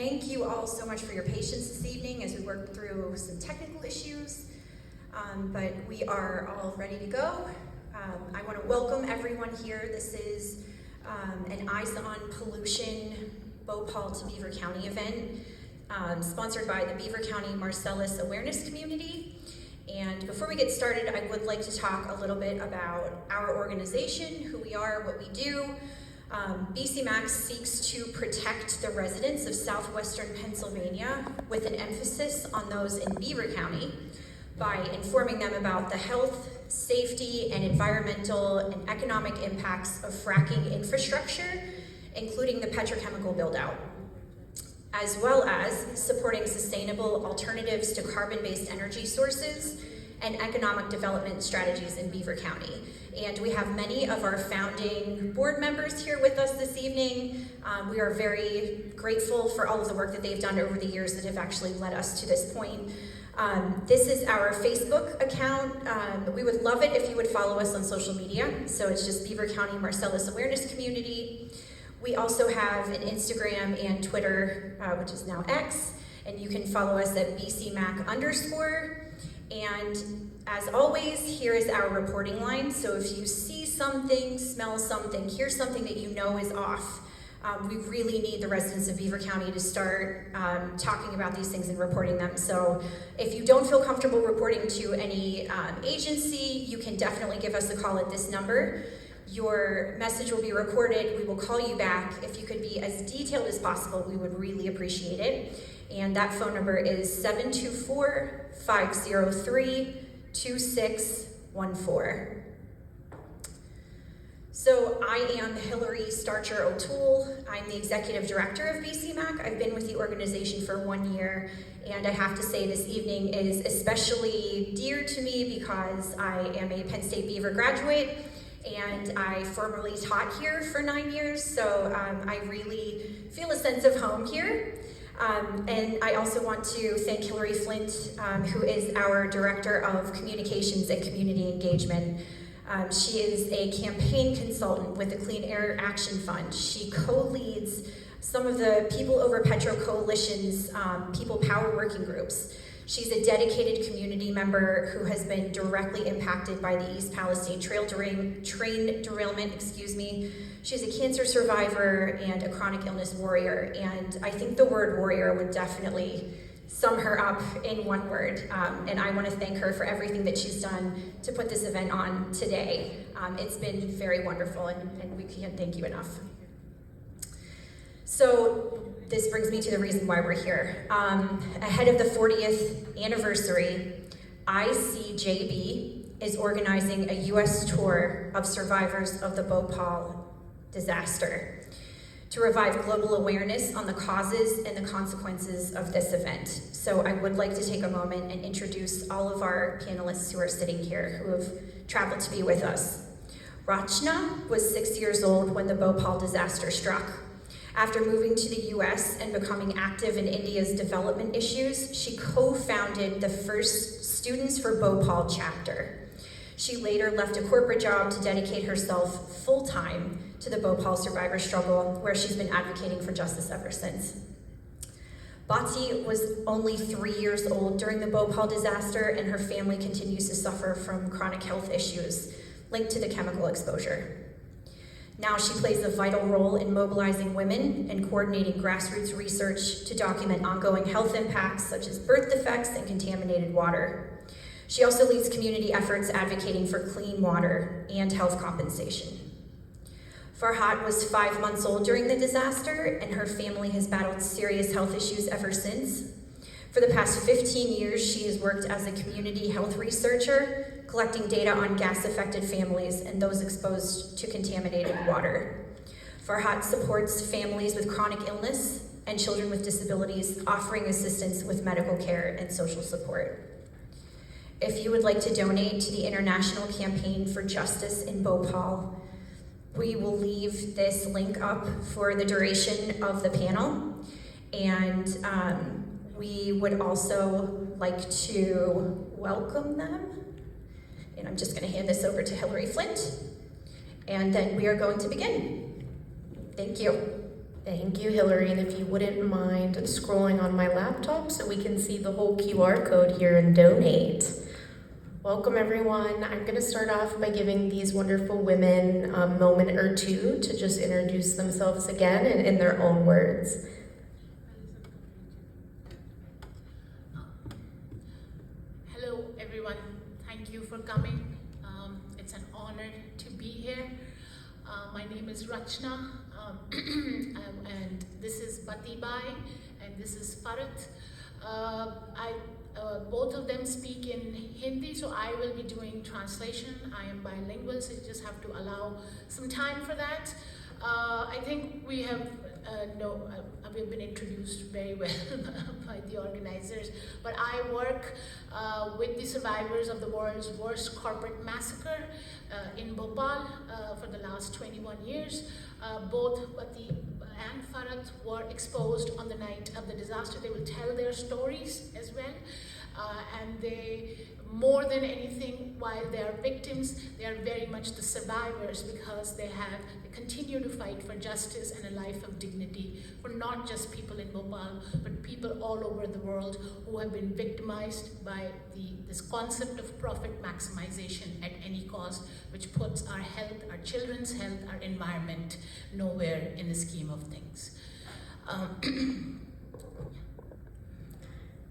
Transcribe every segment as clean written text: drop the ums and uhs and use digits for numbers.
Thank you all so much for your patience this evening as we work through some technical issues, but we are all ready to go. I want to welcome everyone here. This is an Eyes on Pollution Bhopal to Beaver County event sponsored by the Beaver County Marcellus Awareness Community. And before we get started, I would like to talk a little bit about our organization, who we are, what we do. BCMAC seeks to protect the residents of southwestern Pennsylvania with an emphasis on those in Beaver County by informing them about the health, safety, and environmental and economic impacts of fracking infrastructure, including the petrochemical build-out, as well as supporting sustainable alternatives to carbon-based energy sources and economic development strategies in Beaver County. And we have many of our founding board members here with us this evening. We are very grateful for all of the work that they've done over the years that have actually led us to this point. This is our Facebook account. We would love it if you would follow us on social media. So it's just Beaver County Marcellus Awareness Community. We also have an Instagram and Twitter, which is now X, and you can follow us at BCMAC_. And as always, here is our reporting line. So if you see something, smell something, hear something that you know is off, we really need the residents of Beaver County to start talking about these things and reporting them. So if you don't feel comfortable reporting to any agency, you can definitely give us a call at this number. Your message will be recorded. We will call you back. If you could be as detailed as possible, we would really appreciate it. And that phone number is 724-503-2614. So I am Hillary Starcher O'Toole. I'm the executive director of BCMAC. I've been with the organization for 1 year, and I have to say this evening is especially dear to me because I am a Penn State Beaver graduate, and I formerly taught here for 9 years, so I really feel a sense of home here. And I also want to thank Hillary Flint, who is our Director of Communications and Community Engagement. She is a campaign consultant with the Clean Air Action Fund. She co-leads some of the People Over Petro Coalition's People Power working groups. She's a dedicated community member who has been directly impacted by the East Palestine train derailment. She's a cancer survivor and a chronic illness warrior, and I think the word warrior would definitely sum her up in one word, and I want to thank her for everything that she's done to put this event on today. It's been very wonderful, and we can't thank you enough. So this brings me to the reason why we're here. Ahead of the 40th anniversary, ICJB is organizing a U.S. tour of survivors of the Bhopal disaster to revive global awareness on the causes and the consequences of this event. So I would like to take a moment and introduce all of our panelists who are sitting here who have traveled to be with us. Rachna was 6 years old when the Bhopal disaster struck. After moving to the US and becoming active in India's development issues, she co-founded the first Students for Bhopal chapter. She later left a corporate job to dedicate herself full-time to the Bhopal survivor struggle, where she's been advocating for justice ever since. Bati was only 3 years old during the Bhopal disaster, and her family continues to suffer from chronic health issues linked to the chemical exposure. Now she plays a vital role in mobilizing women and coordinating grassroots research to document ongoing health impacts such as birth defects and contaminated water. She also leads community efforts advocating for clean water and health compensation. Farhat was 5 months old during the disaster, and her family has battled serious health issues ever since. For the past 15 years, she has worked as a community health researcher, collecting data on gas-affected families and those exposed to contaminated water. Farhat supports families with chronic illness and children with disabilities, offering assistance with medical care and social support. If you would like to donate to the International Campaign for Justice in Bhopal, we will leave this link up for the duration of the panel, and we would also like to welcome them. And I'm just going to hand this over to Hillary Flint, and then we are going to begin. Thank you. Thank you, Hillary, and if you wouldn't mind scrolling on my laptop so we can see the whole QR code here and donate. Welcome, everyone. I'm going to start off by giving these wonderful women a moment or two to just introduce themselves again and in their own words. Hello, everyone. Thank you for coming. It's an honor to be here. My name is Rachna, and this is Batibai, and this is Farat. Both of them speak in Hindi, so I will be doing translation. I am bilingual, so you just have to allow some time for that. I think we have we've been introduced very well by the organizers, but I work with the survivors of the world's worst corporate massacre in Bhopal for the last 21 years. Both Bati and Farat were exposed on the night of the disaster. They will tell their stories as well. And they, more than anything, while they are victims, they are very much the survivors, because they continue to fight for justice and a life of dignity for not just people in Bhopal, but people all over the world who have been victimized by this concept of profit maximization at any cost, which puts our health, our children's health, our environment nowhere in the scheme of things.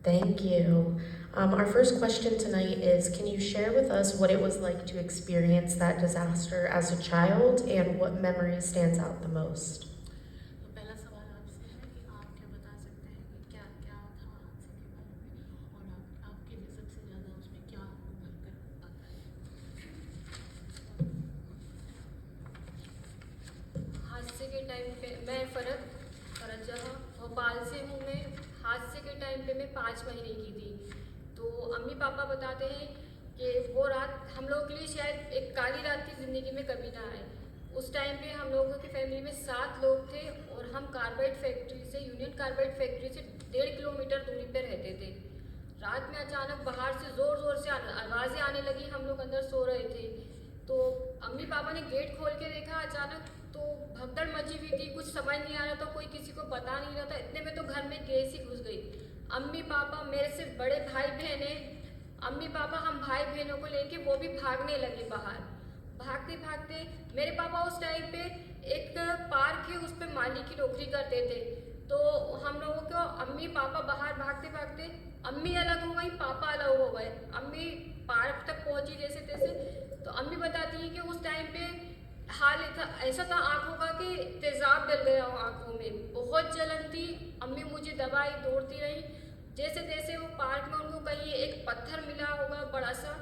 Thank you. Our first question tonight is, can you share with us what it was like to experience that disaster as a child and what memory stands out the most? हादसे के time पे मैं फरत जहाँ भोपाल से हूँ। मैं हादसे के टाइम पे मैं 5 महीने की थी। तो अम्मी पापा बताते हैं कि वो रात हम लोगों के लिए शायद एक काली रात की ज़िंदगी में कभी ना आए। उस टाइम पे हम लोगों की फैमिली में 7 लोग थे और हम कार्बाइड फैक्ट्री से, यूनियन कार्बाइड फैक्ट्री से 1.5 किलोमीटर दूरी पे रहते थे। रात में अचानक बाहर से ज़ोर से आवाज़ें आने लगी। हम लोग अंदर सो रहे थे, तो अम्मी पापा ने गेट खोल के देखा। अचानक तो भगदड़ मची हुई थी, कुछ समझ नहीं आ रहा था, कोई किसी को बता नहीं रहा था। इतने में तो घर में गैस ही घुस गई। अम्मी पापा, मेरे से बड़े भाई बहन हैं, अम्मी पापा हम भाई बहनों को लेके वो भी भागने लगे बाहर। भागते भागते मेरे पापा उस टाइम पे एक पार्क है, उस पर माली की नौकरी करते थे। तो हम लोगों को अम्मी पापा बाहर भागते भागते अम्मी अलग हो गई, पापा अलग हो गए। अम्मी पार्क तक पहुंची जैसे तैसे। तो अम्मी बताती हैं कि उस टाइम पे हाल ऐसा था आँखों का कि तेज़ाब डल गया आँखों में, बहुत जलन थी। अम्मी मुझे दबाई, दौड़ती रही। जैसे तैसे वो पार्क में उनको कहीं एक पत्थर मिला होगा बड़ा सा,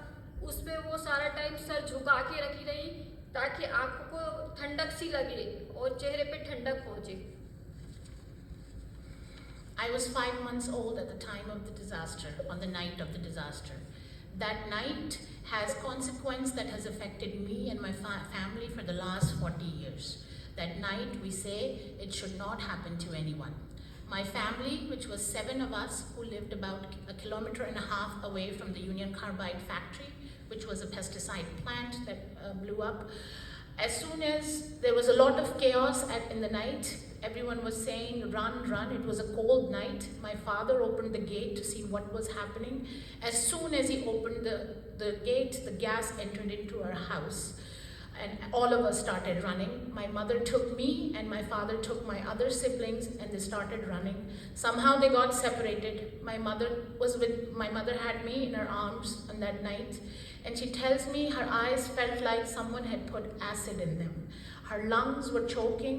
उस पर वो सारा टाइम सर झुका के रखी रही ताकि आँखों को ठंडक सी लगे और चेहरे पे ठंडक पहुँचे। I was 5 months old at the time of the disaster, on the night of the disaster. That night has consequence that has affected me and my family for the last 40 years. That night we say it should not happen to anyone. My family, which was 7 of us who lived about 1.5 kilometers away from the Union Carbide factory, which was a pesticide plant that blew up. As soon as there was a lot of chaos in the night, everyone was saying, run, run. It was a cold night. My father opened the gate to see what was happening. As soon as he opened the gate, the gas entered into our house. And all of us started running. My mother took me and my father took my other siblings and they started running. Somehow they got separated. My mother had me in her arms on that night. And she tells me her eyes felt like someone had put acid in them. Her lungs were choking.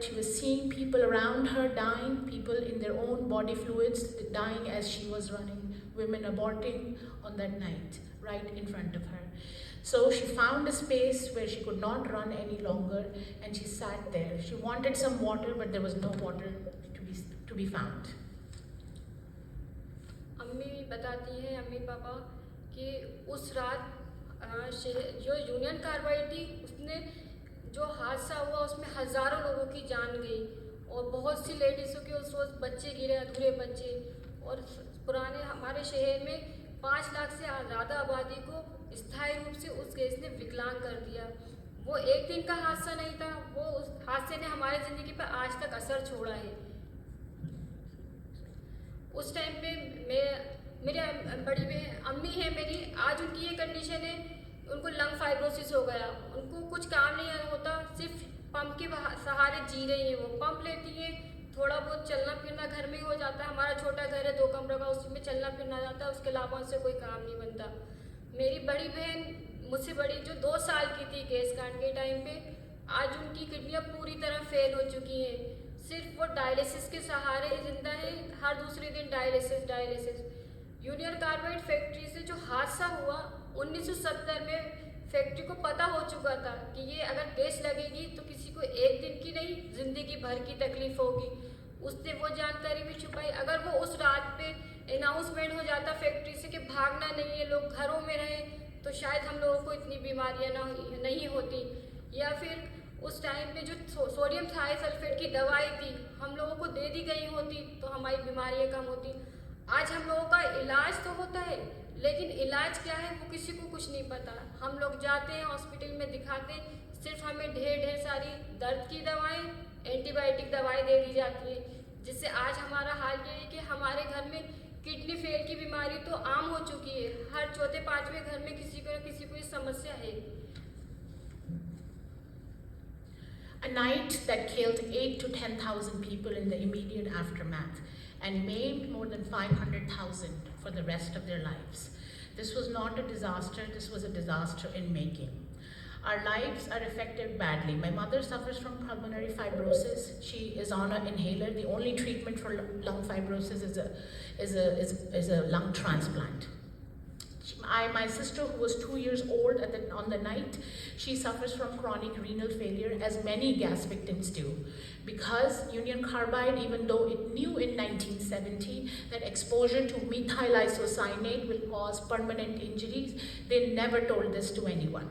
She was seeing people around her dying, people in their own body fluids dying as she was running, women aborting on that night, right in front of her. So she found a space where she could not run any longer and she sat there. She wanted some water, but there was no water to be found. अम्मी बताती हैं, अम्मी पापा, कि उस रात जो union carbide थी, उसने जो हादसा हुआ उसमें हज़ारों लोगों की जान गई और बहुत सी लेडीज़ों के उस रोज़ बच्चे गिरे, अधूरे बच्चे। और पुराने हमारे शहर में 5 लाख से ज़्यादा आबादी को स्थायी रूप से उस गैस ने विकलांग कर दिया। वो एक दिन का हादसा नहीं था, वो उस हादसे ने हमारी ज़िंदगी पर आज तक असर छोड़ा है। उस टाइम पे मेरे बड़ी बहन अम्मी है मेरी, आज उनकी ये कंडीशन है, उनको लंग फाइब्रोसिस हो गया, उनको कुछ काम नहीं होता, सिर्फ पंप के सहारे जी रही हैं। वो पंप लेती हैं, थोड़ा बहुत चलना फिरना घर में हो जाता है, हमारा छोटा घर है 2 कमरों का, उसमें चलना फिरना जाता है, उसके अलावा उनसे कोई काम नहीं बनता। मेरी बड़ी बहन मुझसे बड़ी जो 2 साल की थी गैस कांड के टाइम पे, आज उनकी किडनियाँ पूरी तरह फेल हो चुकी हैं, सिर्फ वो डायलिसिस के सहारे जिंदा है, हर दूसरे दिन डायलिसिस। यूनियन कार्बाइड फैक्ट्री से जो हादसा हुआ 1970 में, फैक्ट्री को पता हो चुका था कि ये अगर गैस लगेगी तो किसी को एक दिन की नहीं जिंदगी भर की तकलीफ होगी। उसने वो जानकारी भी छुपाई। अगर वो उस रात पे अनाउंसमेंट हो जाता फैक्ट्री से कि भागना नहीं है, लोग घरों में रहें, तो शायद हम लोगों को इतनी बीमारियां नहीं होती। या फिर उस टाइम पे जो सोडियम थाइसल्फेट की दवाई थी हम लोगों को दे दी गई होती तो हमारी बीमारियां कम होती। आज हम लोगों का इलाज तो होता है, लेकिन इलाज क्या है वो किसी को कुछ नहीं पता। हम लोग जाते हैं हॉस्पिटल में दिखाते हैं, सिर्फ हमें ढेर सारी दर्द की दवाएं, एंटीबायोटिक दवाई दे दी जाती है, जिससे आज हमारा हाल ये है कि हमारे घर में किडनी फेल की बीमारी तो आम हो चुकी है। हर चौथे पांचवें घर में किसी को ये समस्या है। A night that killed 8,000 to 10,000 people in the immediate aftermath and maimed more than 500,000 for the rest of their lives. This was not a disaster, this was a disaster in making. Our lives are affected badly. My mother suffers from pulmonary fibrosis. She is on an inhaler. The only treatment for lung fibrosis is a lung transplant. My sister, who was 2 years old on the night, she suffers from chronic renal failure, as many gas victims do. Because Union Carbide, even though it knew in 1970 that exposure to methyl isocyanate will cause permanent injuries, they never told this to anyone.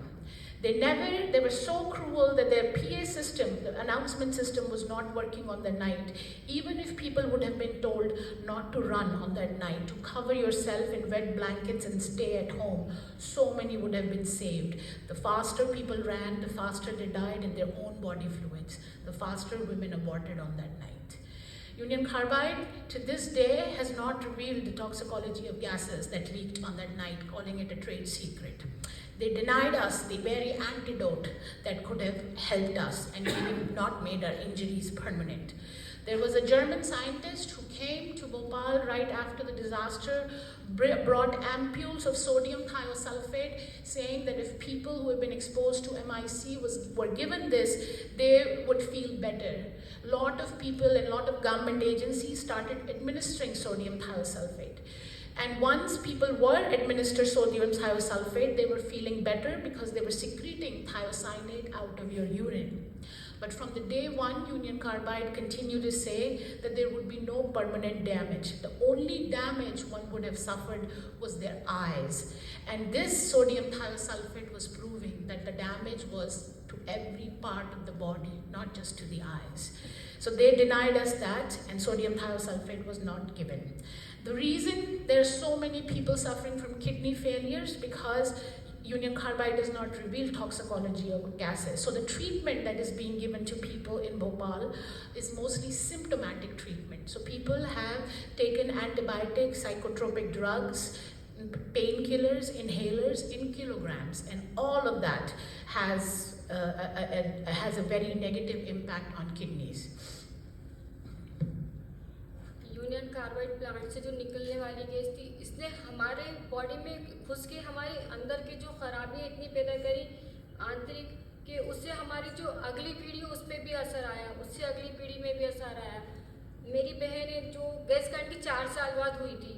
They were so cruel that their PA system, the announcement system, was not working on the night. Even if people would have been told not to run on that night, to cover yourself in wet blankets and stay at home, so many would have been saved. The faster people ran, the faster they died in their own body fluids, the faster women aborted on that night. Union Carbide, to this day, has not revealed the toxicology of gases that leaked on that night, calling it a trade secret. They denied us the very antidote that could have helped us and maybe not made our injuries permanent. There was a German scientist who came to Bhopal right after the disaster, brought ampules of sodium thiosulfate, saying that if people who have been exposed to MIC were given this, they would feel better. A lot of people and a lot of government agencies started administering sodium thiosulfate. And once people were administered sodium thiosulfate, they were feeling better because they were secreting thiocyanate out of your urine. But from the day one, Union Carbide continued to say that there would be no permanent damage. The only damage one would have suffered was their eyes. And this sodium thiosulfate was proving that the damage was to every part of the body, not just to the eyes. So they denied us that, and sodium thiosulfate was not given. The reason there are so many people suffering from kidney failures because Union Carbide does not reveal toxicology of gases. So the treatment that is being given to people in Bhopal is mostly symptomatic treatment. So people have taken antibiotics, psychotropic drugs, painkillers, inhalers in kilograms, and all of that has a very negative impact on kidneys. Union carbide plant से जो निकलने वाली gas थी, इसने हमारे body में घुस के हमारे अंदर की जो खराबियाँ इतनी पैदा करी आंतरिक कि उससे हमारी जो अगली पीढ़ी उस पर भी असर आया, उससे अगली पीढ़ी में भी असर आया। मेरी बहन है जो गैस कांड की 4 साल बाद हुई थी,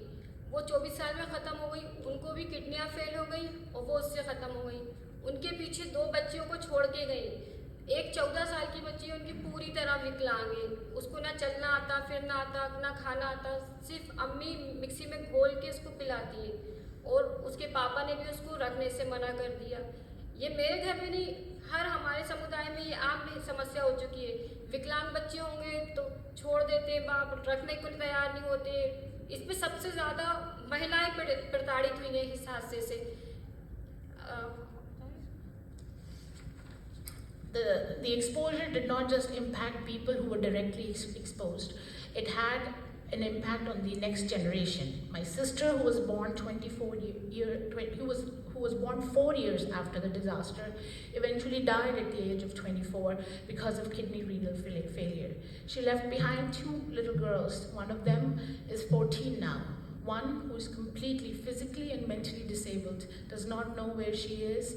वो 24 साल में ख़त्म हो गई, उनको भी किडनियाँ फेल हो गई और वो उससे ख़त्म हो गई। उनके पीछे 2 बच्चियों को छोड़ के गई। एक 14 साल की बच्ची है, उनकी पूरी तरह विकलांग है, उसको ना चलना आता, फिरना आता, ना खाना आता, सिर्फ अम्मी मिक्सी में घोल के उसको पिलाती है और उसके पापा ने भी उसको रखने से मना कर दिया। ये मेरे घर में नहीं, हर हमारे समुदाय में ये आम समस्या हो चुकी है। विकलांग बच्चे होंगे तो छोड़ देते हैं, बाप रखने को तैयार नहीं होते। इसमें सबसे ज़्यादा महिलाएं प्रताड़ित हुई हैं इस हादसे से। The exposure did not just impact people who were directly exposed. It had an impact on the next generation. My sister, who was born who was born 4 years after the disaster, eventually died at the age of 24 because of kidney renal failure. She left behind 2 little girls. One of them is 14 now. One who is completely physically and mentally disabled, does not know where she is,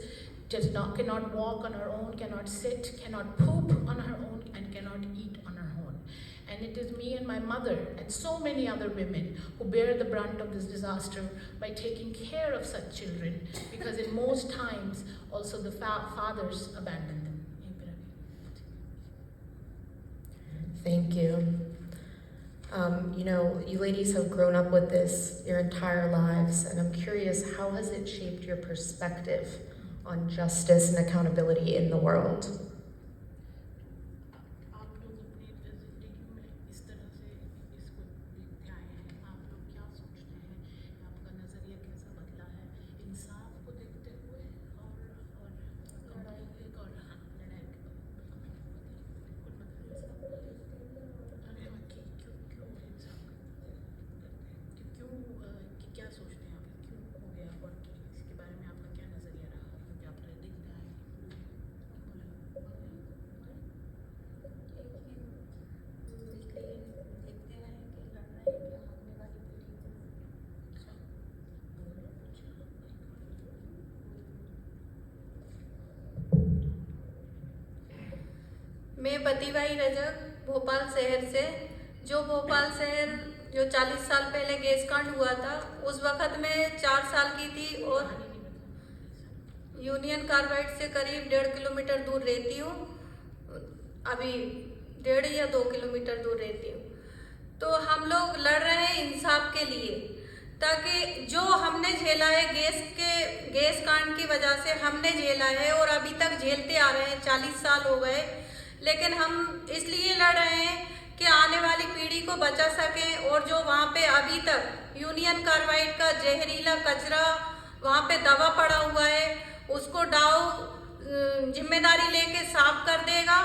cannot walk on her own, cannot sit, cannot poop on her own, and cannot eat on her own. And it is me and my mother and so many other women who bear the brunt of this disaster by taking care of such children, because in most times also the fathers abandon them. Thank you. You ladies have grown up with this your entire lives, and I'm curious, how has it shaped your perspective on justice and accountability in the world? मैं बतीबाई रजक भोपाल शहर से, जो भोपाल शहर जो 40 साल पहले gas कांड हुआ था उस वक़्त मैं 4 साल की थी और यूनियन कार्बाइड से करीब 1.5 किलोमीटर दूर रहती हूँ। अभी 1.5 या 2 किलोमीटर दूर रहती हूँ। तो हम लोग लड़ रहे हैं इंसाफ के लिए, ताकि जो हमने झेला है गैस कांड की वजह से हमने झेला है और अभी तक झेलते आ रहे हैं, 40 साल हो गए, लेकिन हम इसलिए लड़ रहे हैं कि आने वाली पीढ़ी को बचा सकें। और जो वहाँ पे अभी तक यूनियन कार्बाइड का जहरीला कचरा वहाँ पे दबा पड़ा हुआ है, उसको डाव जिम्मेदारी लेके साफ कर देगा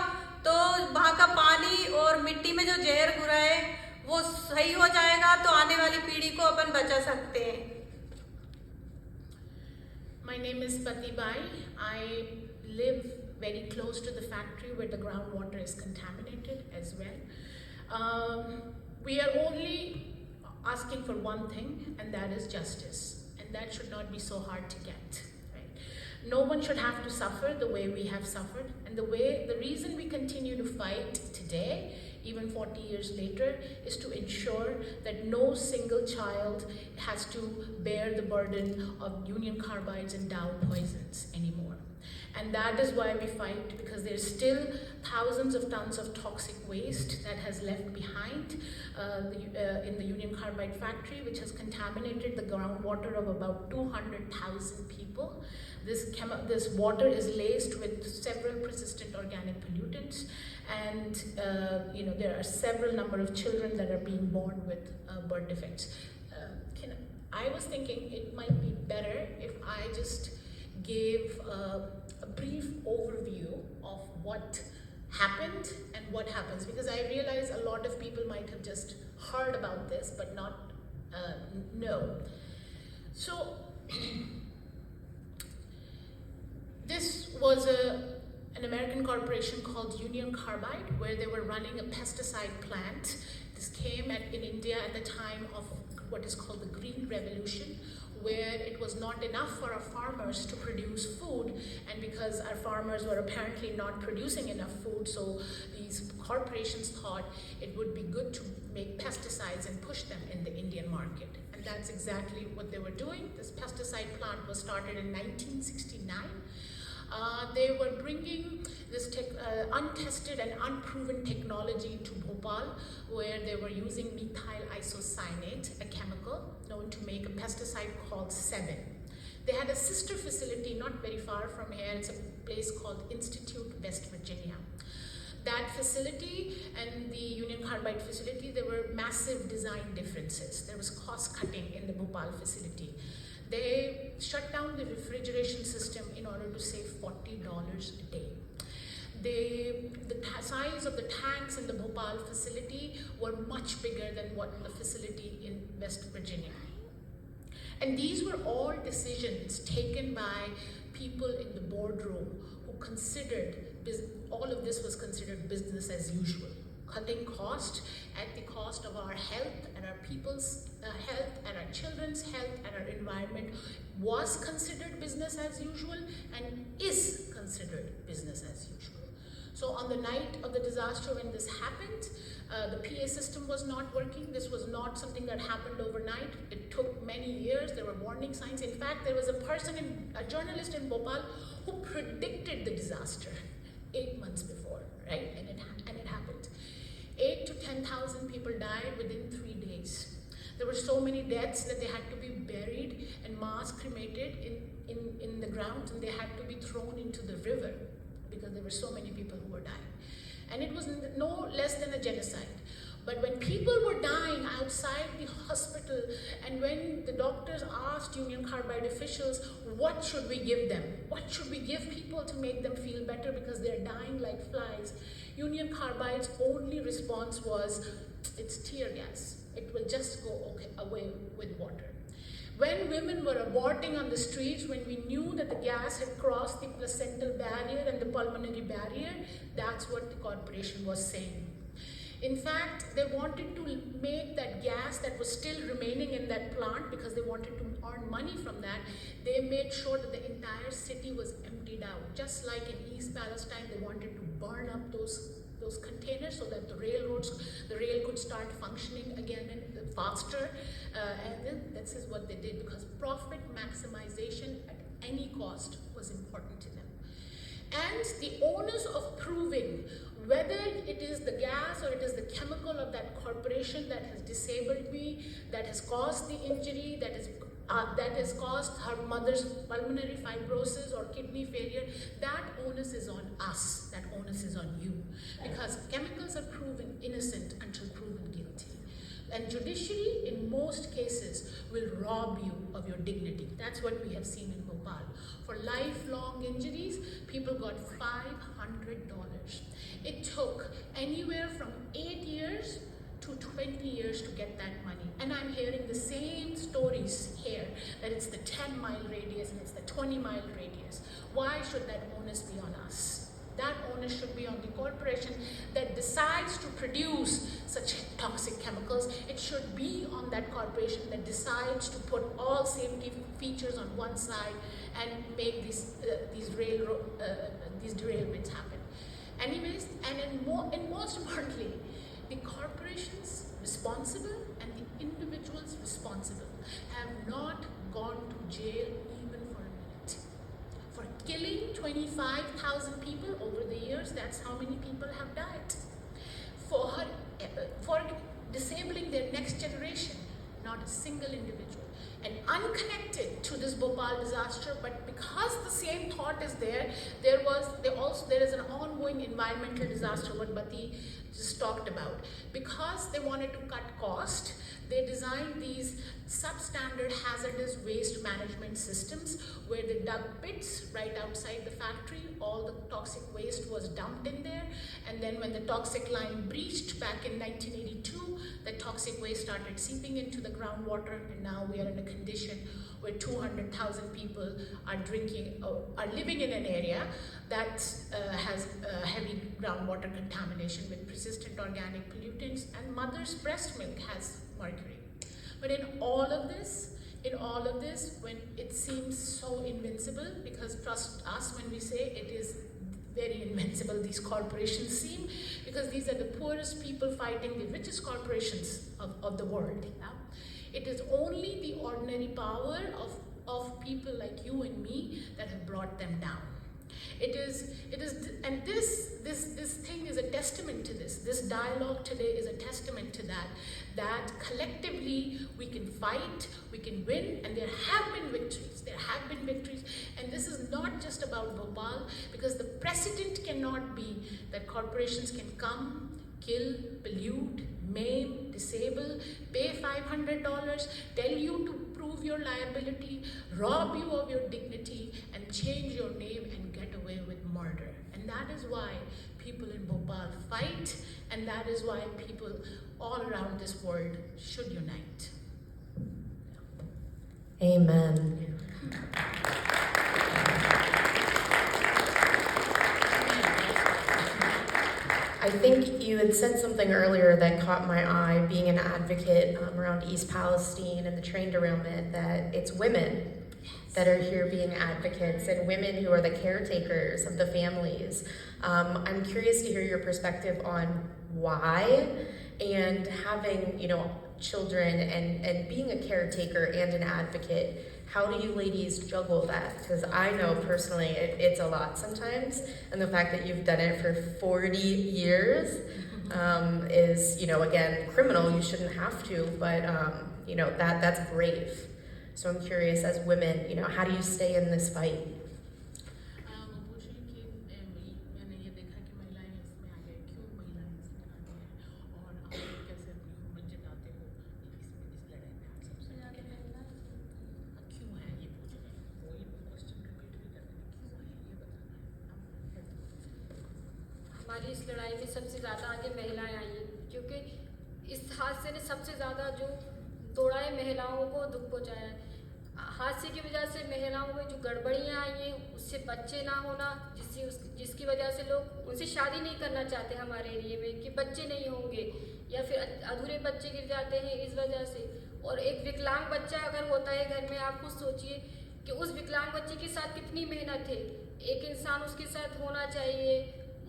तो वहाँ का पानी और मिट्टी में जो जहर घुरा है वो सही हो जाएगा, तो आने वाली पीढ़ी को अपन बचा सकते हैं। My name is Patibai. I live very close to the factory where the groundwater is contaminated as well. We are only asking for one thing, and that is justice. And that should not be so hard to get. Right? No one should have to suffer the way we have suffered. And the reason we continue to fight today, even 40 years later, is to ensure that no single child has to bear the burden of union carbides and Dow poisons anymore. And that is why we fight, because there's still thousands of tons of toxic waste that has left behind in the union carbide factory, which has contaminated the groundwater of about 200,000 people. This water is laced with several persistent organic pollutants, and there are several number of children that are being born with birth defects. I was thinking it might be better if I just gave a brief overview of what happened and what happens, because I realize a lot of people might have just heard about this but not know. So this was an American corporation called Union Carbide, where they were running a pesticide plant. This came in India at the time of what is called the Green Revolution, where it was not enough for our farmers to produce food, and because our farmers were apparently not producing enough food, so these corporations thought it would be good to make pesticides and push them in the Indian market. And that's exactly what they were doing. This pesticide plant was started in 1969. They were bringing this untested and unproven technology to Bhopal, where they were using methyl isocyanate, a chemical known to make a pesticide called Sebin. They had a sister facility not very far from here. It's a place called Institute, West Virginia. That facility and the Union Carbide facility, there were massive design differences. There was cost cutting in the Bhopal facility. They shut down the refrigeration system in order to save $40 a day. size of the tanks in the Bhopal facility were much bigger than what the facility in West Virginia. And these were all decisions taken by people in the boardroom who considered, all of this was considered business as usual. Cutting cost at the cost of our health and our people's health and our children's health and our environment was considered business as usual and is considered business as usual. So on the night of the disaster when this happened, the PA system was not working. This was not something that happened overnight. It took many years. There were warning signs. In fact, there was a journalist in Bhopal who predicted the disaster 8 months before, right? And it happened. 8 to 10,000 people died within 3 days. There were so many deaths that they had to be buried and mass cremated in the ground, and they had to be thrown into the river because there were so many people who were dying. And it was no less than a genocide. But when people were dying outside the hospital, and when the doctors asked Union Carbide officials, what should we give them? What should we give people to make them feel better because they're dying like flies? Union Carbide's only response was, it's tear gas. It will just go away with water. When women were aborting on the streets, when we knew that the gas had crossed the placental barrier and the pulmonary barrier, that's what the corporation was saying. In fact, they wanted to make that gas that was still remaining in that plant, because they wanted to earn money from that, they made sure that the entire city was emptied out. Just like in East Palestine, they wanted to burn up those containers so that the rail could start functioning again and faster. And then this is what they did, because profit maximization at any cost was important to them. And the onus of proving whether it is the gas or it is the chemical of that corporation that has disabled me, that has caused the injury, that has caused her mother's pulmonary fibrosis or kidney failure, that onus is on us, that onus is on you. Because chemicals are proven innocent until proven guilty. And judiciary, in most cases, will rob you of your dignity. That's what we have seen in Bhopal. For lifelong injuries, people got $500. It took anywhere from 8 years to 20 years to get that money. And I'm hearing the same stories here, that it's the 10-mile radius and it's the 20-mile radius. Why should that onus be on us? That onus should be on the corporation that decides to produce such toxic chemicals. It should be on that corporation that decides to put all safety features on one side and make these derailments happen. Anyways, and most importantly, the corporations responsible and the individuals responsible have not gone to jail even for a minute. For killing 25,000 people over the years, that's how many people have died. For disabling their next generation, not a single individual. And unconnected to this Bhopal disaster, but because the same thought is there, there is an ongoing environmental disaster, what Bati just talked about. Because they wanted to cut cost, they designed these substandard hazardous waste management systems where they dug pits right outside the factory. All the toxic waste was dumped in there, and then when the toxic line breached back in 1982, the toxic waste started seeping into the groundwater, and now we are in a condition where 200,000 people are living in an area that has heavy groundwater contamination with persistent organic pollutants, and mother's breast milk has mercury. But in all of this, when it seems so invincible, because trust us when we say it is very invincible, these corporations seem, because these are the poorest people fighting the richest corporations of the world. Yeah? It is only the ordinary power of people like you and me that have brought them down. And this thing is a testament to this. This dialogue today is a testament to that collectively we can fight, we can win, and there have been victories. And this is not just about Bhopal, because the precedent cannot be that corporations can come, kill, pollute, maim, disable, pay $500, tell you to prove your liability, rob you of your dignity, and change your name and get away with murder. And that is why people in Bhopal fight, and that is why people all around this world should unite. Amen. I think you had said something earlier that caught my eye, being an advocate around East Palestine and the train derailment, that it's women that are here being advocates and women who are the caretakers of the families. I'm curious to hear your perspective on why, and having, children and being a caretaker and an advocate. How do you ladies juggle that? Because I know personally it's a lot sometimes, and the fact that you've done it for 40 years is, again, criminal. You shouldn't have to, but that's brave. So I'm curious, as women, how do you stay in this fight? हमारी इस लड़ाई में सबसे ज़्यादा आगे महिलाएं आई हैं, क्योंकि इस हादसे ने सबसे ज़्यादा जो तोड़ा है, महिलाओं को दुख पहुँचाया है। हादसे की वजह से महिलाओं में जो गड़बड़ियाँ आई हैं, उससे बच्चे ना होना, जिसकी वजह से लोग उनसे शादी नहीं करना चाहते हमारे एरिया में, कि बच्चे नहीं होंगे, या फिर अधूरे बच्चे गिर जाते हैं इस वजह से। और एक विकलांग बच्चा अगर होता है घर में, आप खुद सोचिए कि उस विकलांग बच्चे के साथ कितनी मेहनत है। एक इंसान उसके साथ होना चाहिए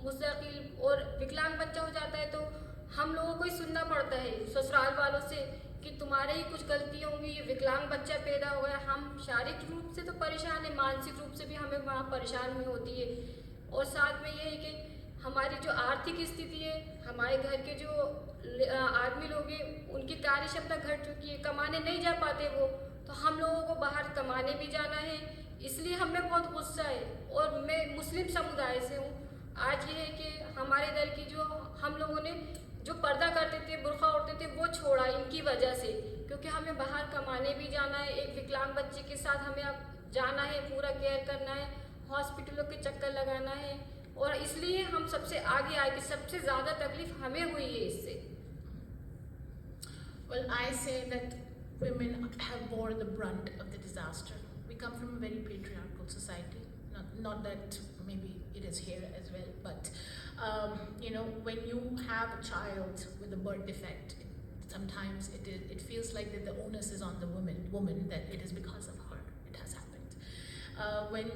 मुस्तकिल, और विकलांग बच्चा हो जाता है तो हम लोगों को ही सुनना पड़ता है ससुराल वालों से कि तुम्हारे ही कुछ गलती होंगी, ये विकलांग बच्चा पैदा हो गया। हम शारीरिक रूप से तो परेशान है, मानसिक रूप से भी हमें वहाँ परेशान हुई होती है। और साथ में ये है कि हमारी जो आर्थिक स्थिति है, हमारे घर के जो आदमी लोग हैं, उनकी कार्य क्षमता घट चुकी है, कमाने नहीं जा पाते वो, तो हम लोगों को बाहर कमाने भी जाना है। इसलिए हमें बहुत गुस्सा है। और मैं मुस्लिम समुदाय से हूँ। आज ये है कि हमारे दल की जो हम लोगों ने जो पर्दा करते थे, बुर्का ओढ़ते थे, वो छोड़ा इनकी वजह से, क्योंकि हमें बाहर कमाने भी जाना है। एक विकलांग बच्चे के साथ हमें अब जाना है, पूरा केयर करना है, हॉस्पिटलों के चक्कर लगाना है, और इसलिए हम सबसे आगे आए कि सबसे ज़्यादा तकलीफ हमें हुई है इससे। Well, I say that women have borne the brunt of the disaster. We come from a very patriarchal society. Not that maybe it is here as well, but when you have a child with a birth defect, sometimes it feels like that the onus is on the woman, that it is because of her it has happened. When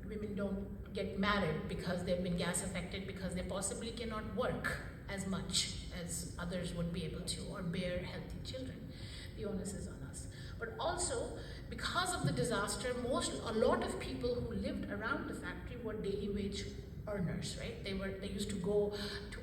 women don't get married because they've been gas affected, because they possibly cannot work as much as others would be able to, or bear healthy children, the onus is on us. But also, because of the disaster, a lot of people who lived around the factory were daily wage earners, right? They used to go to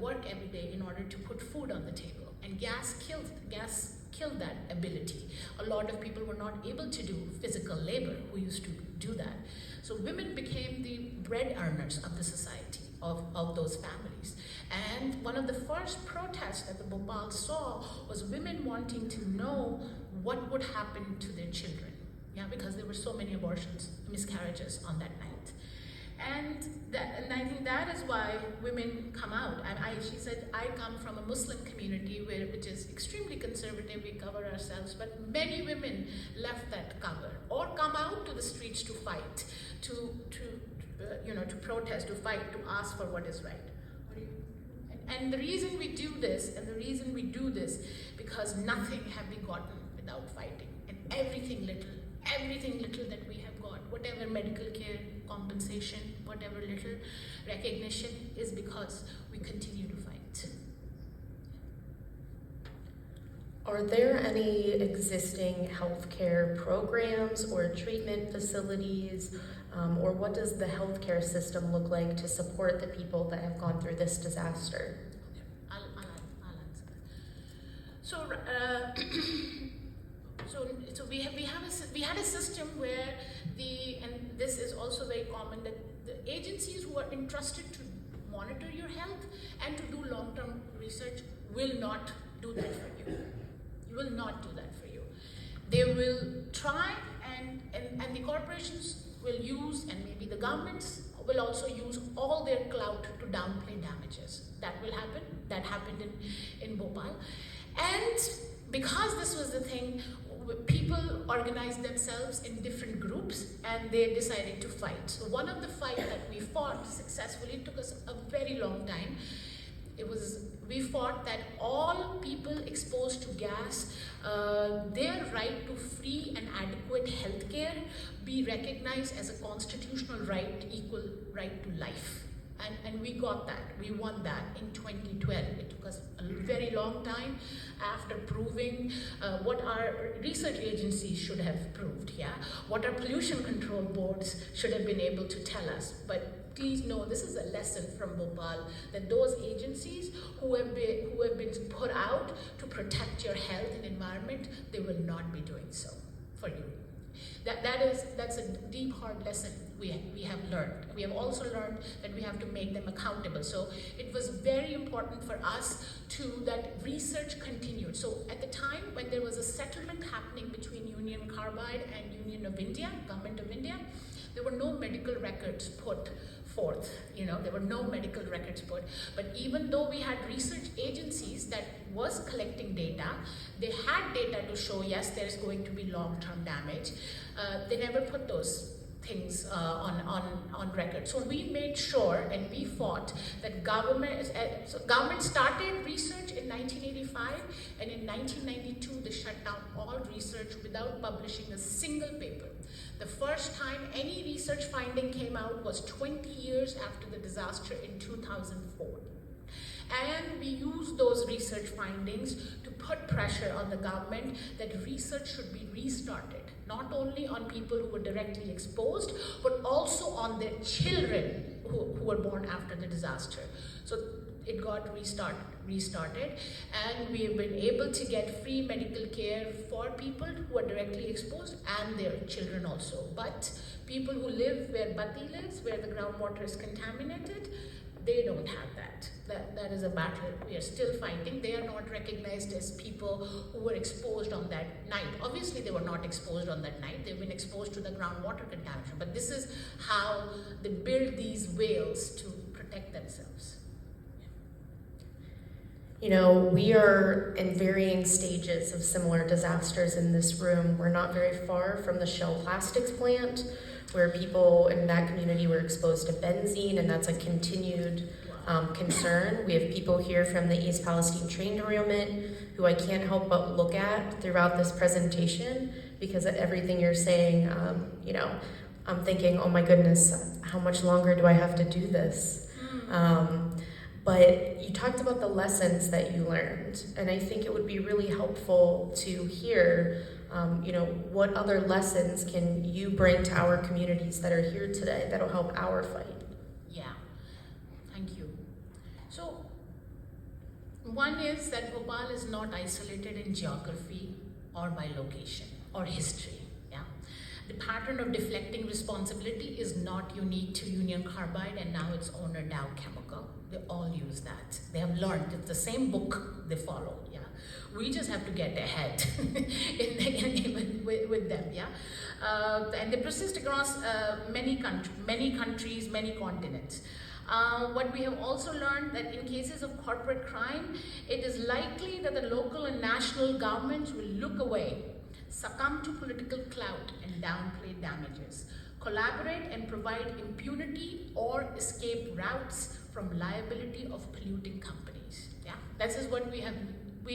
work every day in order to put food on the table, and gas killed that ability. A lot of people were not able to do physical labor who used to do that. So women became the bread earners of the society, of those families. And one of the first protests that the Bhopal saw was women wanting to know what would happen to their children, because there were so many abortions, miscarriages on that night. And I think that is why women come out. She said, I come from a Muslim community which is extremely conservative, we cover ourselves, but many women left that cover or come out to the streets to fight, to protest, to fight, to ask for what is right. And the reason we do this, because nothing have we gotten without fighting, and everything little that we have got, whatever medical care, compensation, whatever little recognition, is because we continue to fight. Are there any existing healthcare programs or treatment facilities, or what does the healthcare system look like to support the people that have gone through this disaster? I'll answer that. So we had a system where and this is also very common, that the agencies who are entrusted to monitor your health and to do long-term research will not do that for you. You will not do that for you. They will try and the corporations will use, and maybe the governments will also use all their clout to downplay damages. That will happen. That happened in Bhopal. And because this was the thing, people organized themselves in different groups and they decided to fight. So one of the fights that we fought successfully, it took us a very long time. We fought that all people exposed to gas, their right to free and adequate health care be recognized as a constitutional right, equal right to life. And we got that. We won that in 2012. It took us a very long time after proving what our research agencies should have proved, yeah? What our pollution control boards should have been able to tell us. But please know, this is a lesson from Bhopal, that those agencies who have been put out to protect your health and environment, they will not be doing so for you. That's a deep, hard lesson we have learned. We have also learned that we have to make them accountable. So it was very important for us that research continued. So at the time when there was a settlement happening between Union Carbide and Union of India, Government of India, there were no medical records put forth. There were no medical records put. But even though we had research agencies that was collecting data, they had data to show, yes, there's going to be long-term damage. They never put those things on record. So we made sure and we fought that government started research in 1985, and in 1992 they shut down all research without publishing a single paper. The first time any research finding came out was 20 years after the disaster in 2004. And we used those research findings to put pressure on the government that research should be restarted, not only on people who were directly exposed, but also on their children who were born after the disaster. So it got restarted, and we have been able to get free medical care for people who are directly exposed and their children also. But people who live where Bati lives, where the groundwater is contaminated, they don't have that. That is a battle we are still fighting. They are not recognized as people who were exposed on that night. Obviously, they were not exposed on that night. They've been exposed to the groundwater contamination. But this is how they build these whales to protect themselves. We are in varying stages of similar disasters in this room. We're not very far from the Shell Plastics plant, where people in that community were exposed to benzene, and that's a continued concern. We have people here from the East Palestine train derailment who I can't help but look at throughout this presentation, because of everything you're saying, I'm thinking, oh my goodness, how much longer do I have to do this? But you talked about the lessons that you learned, and I think it would be really helpful to hear, what other lessons can you bring to our communities that are here today that'll help our fight? Yeah, thank you. So, one is that Bhopal is not isolated in geography or by location or history. The pattern of deflecting responsibility is not unique to Union Carbide and now its owner Dow Chemical. They all use that. They have learned. It's the same book they follow. Yeah, we just have to get ahead with them. Yeah, and they persist across many countries, many continents. What we have also learned that in cases of corporate crime, it is likely that the local and national governments will look away, succumb to political clout and downplay damages, collaborate and provide impunity or escape routes from liability of polluting companies. Yeah, that is what we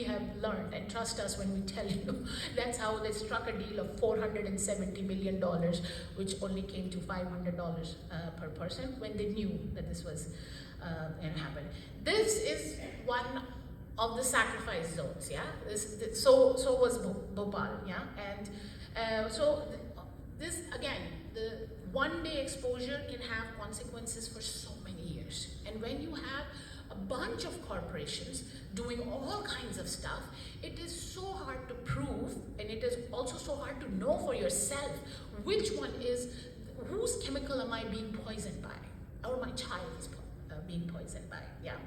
have learned, and trust us when we tell you that's how they struck a deal of $470 million, which only came to $500 per person when they knew that this was going to happen. This is one of the sacrifice zones, yeah. So was Bhopal, yeah, and so this again, the one-day exposure can have consequences for so many years. And when you have a bunch of corporations doing all kinds of stuff, it is so hard to prove, and it is also so hard to know for yourself whose chemical am I being poisoned by, or my child is being poisoned by. Yeah.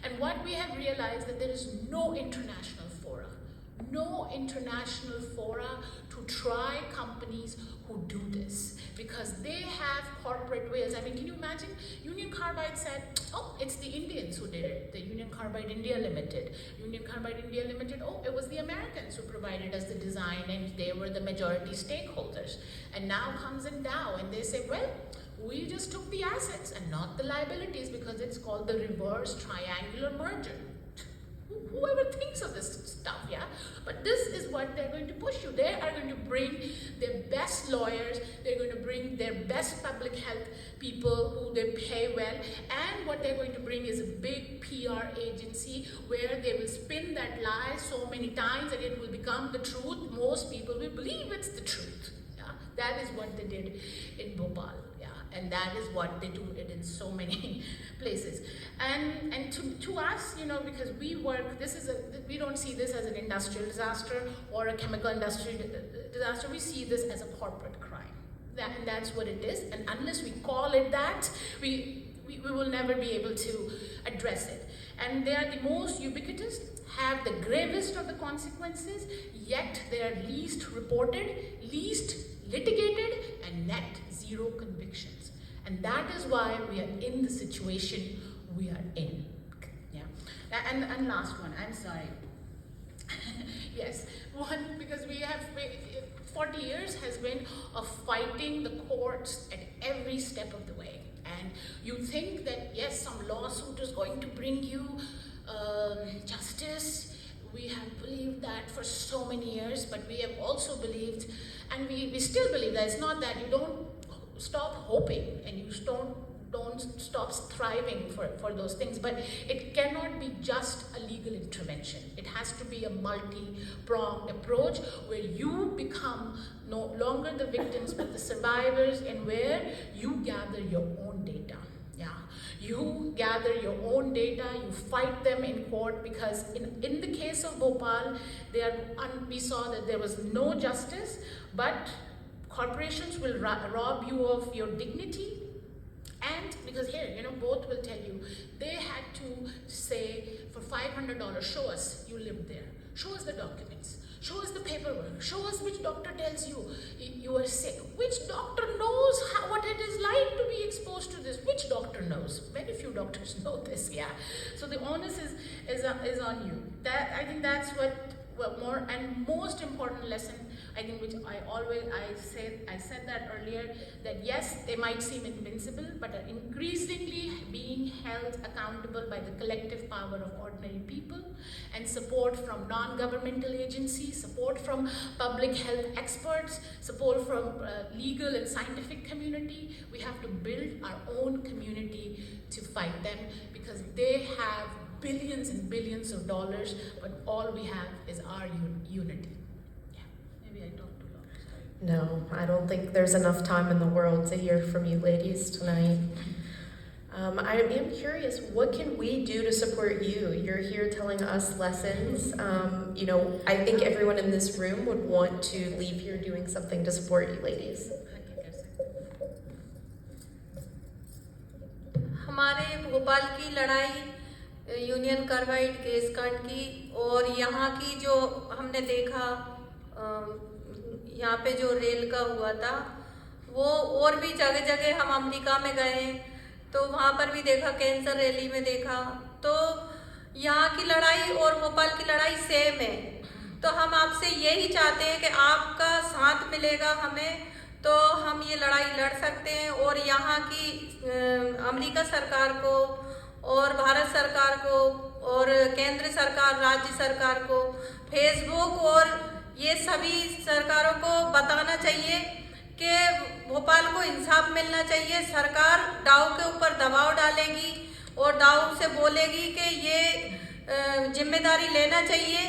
And what we have realized that there is no international fora to try companies who do this, because they have corporate ways. I mean, can you imagine? Union Carbide said, oh, it's the Indians who did it, the Union Carbide India Limited. Union Carbide India Limited, oh, it was the Americans who provided us the design and they were the majority stakeholders. And now comes in Dow and they say, well, we just took the assets and not the liabilities because it's called the reverse triangular merger. Whoever thinks of this stuff, yeah? But this is what they're going to push you. They are going to bring their best lawyers, they're going to bring their best public health people who they pay well, and what they're going to bring is a big PR agency where they will spin that lie so many times that it will become the truth. Most people will believe it's the truth. Yeah? That is what they did in Bhopal. And that is what they do it in so many places. And to us, you know, because we work, we don't see this as an industrial disaster or a chemical industry disaster. We see this as a corporate crime. And that's what it is. And unless we call it that, we will never be able to address it. And they are the most ubiquitous, have the gravest of the consequences, yet they are least reported, least litigated, and net zero convictions. And that is why we are in the situation we are in. Yeah. And last one, I'm sorry. Yes, one, because we have 40 years has been of fighting the courts at every step of the way. And you think that, yes, some lawsuit is going to bring you justice. We have believed that for so many years, but we have also believed, and we still believe that it's not that you don't stop hoping and you don't stop striving for those things, but it cannot be just a legal intervention. It has to be a multi-pronged approach where you become no longer the victims but the survivors, and where you gather your own data. Yeah, you gather your own data, you fight them in court, because in the case of Bhopal, we saw that there was no justice, but corporations will rob you of your dignity. And because here, you know, both will tell you, they had to say for $500, show us you lived there, show us the documents, show us the paperwork, show us which doctor tells you you are sick, which doctor knows what it is like to be exposed to this, which doctor knows. Very few doctors know this. Yeah, so the onus is on you. That, I think that's what more and most important lesson, I think, which I said that earlier, that yes, they might seem invincible, but are increasingly being held accountable by the collective power of ordinary people, and support from non-governmental agencies, support from public health experts, support from legal and scientific community. We have to build our own community to fight them, because they have billions and billions of dollars, but all we have is our unity. Yeah, maybe I talked too long. Sorry. No, I don't think there's enough time in the world to hear from you ladies tonight. I am curious, what can we do to support you? You're here telling us lessons. You know, I think everyone in this room would want to leave here doing something to support you ladies. हमारे भोपाल की लड़ाई union carbide case कांड की, और यहाँ की जो हमने देखा यहाँ पे जो रेल का हुआ था, वो और भी जगह जगह हम अमेरिका में गए तो वहाँ पर भी देखा, कैंसर रैली में देखा, तो यहाँ की लड़ाई और भोपाल की लड़ाई सेम है। तो हम आपसे यही चाहते हैं कि आपका साथ मिलेगा हमें, तो हम ये लड़ाई लड़ सकते हैं। और यहाँ की अमेरिका सरकार को और भारत सरकार को और केंद्र सरकार, राज्य सरकार को, फेसबुक और ये सभी सरकारों को बताना चाहिए कि भोपाल को इंसाफ मिलना चाहिए। सरकार डाउ के ऊपर दबाव डालेगी और डाउ से बोलेगी कि ये जिम्मेदारी लेना चाहिए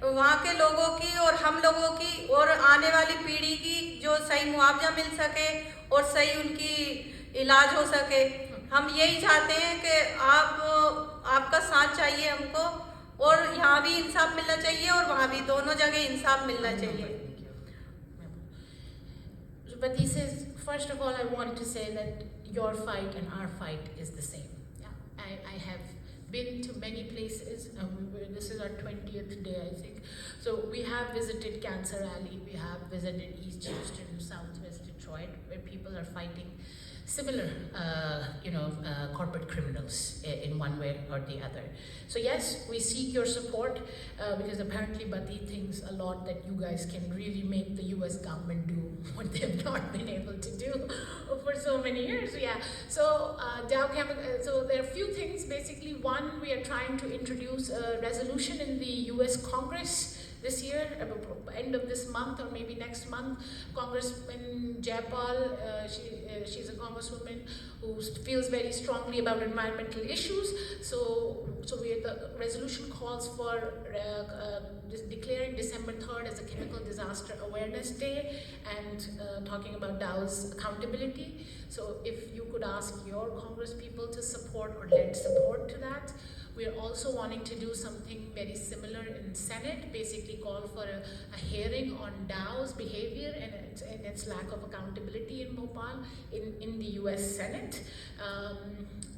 वहाँ के लोगों की और हम लोगों की, और आने वाली पीढ़ी की जो सही मुआवजा मिल सके और सही उनकी इलाज हो सके। हम यही चाहते हैं कि आपका साथ चाहिए हमको, और यहाँ भी इंसाफ मिलना चाहिए और वहाँ भी, दोनों जगह इंसाफ मिलना चाहिए। But he says, first of all, I want to say that your fight and our fight is the same. Yeah? I have been to many places. This is our 20th day, I think. So we have visited Cancer Alley, we have visited East Houston, Southwest Detroit, where people are fighting similar, corporate criminals in one way or the other. So yes, we seek your support because apparently Bati thinks a lot that you guys can really make the US government do what they have not been able to do for so many years. Yeah. So so there are a few things. Basically, one, we are trying to introduce a resolution in the US Congress this year, end of this month or maybe next month. Congressman Jayapal, she's a congresswoman who feels very strongly about environmental issues. So the resolution calls for declaring December 3rd as a Chemical Disaster Awareness Day and talking about Dow's accountability. So if you could ask your congresspeople to support or lend support to that. We are also wanting to do something very similar in Senate, basically call for a hearing on Dow's behavior and its lack of accountability in Bhopal in the US Senate.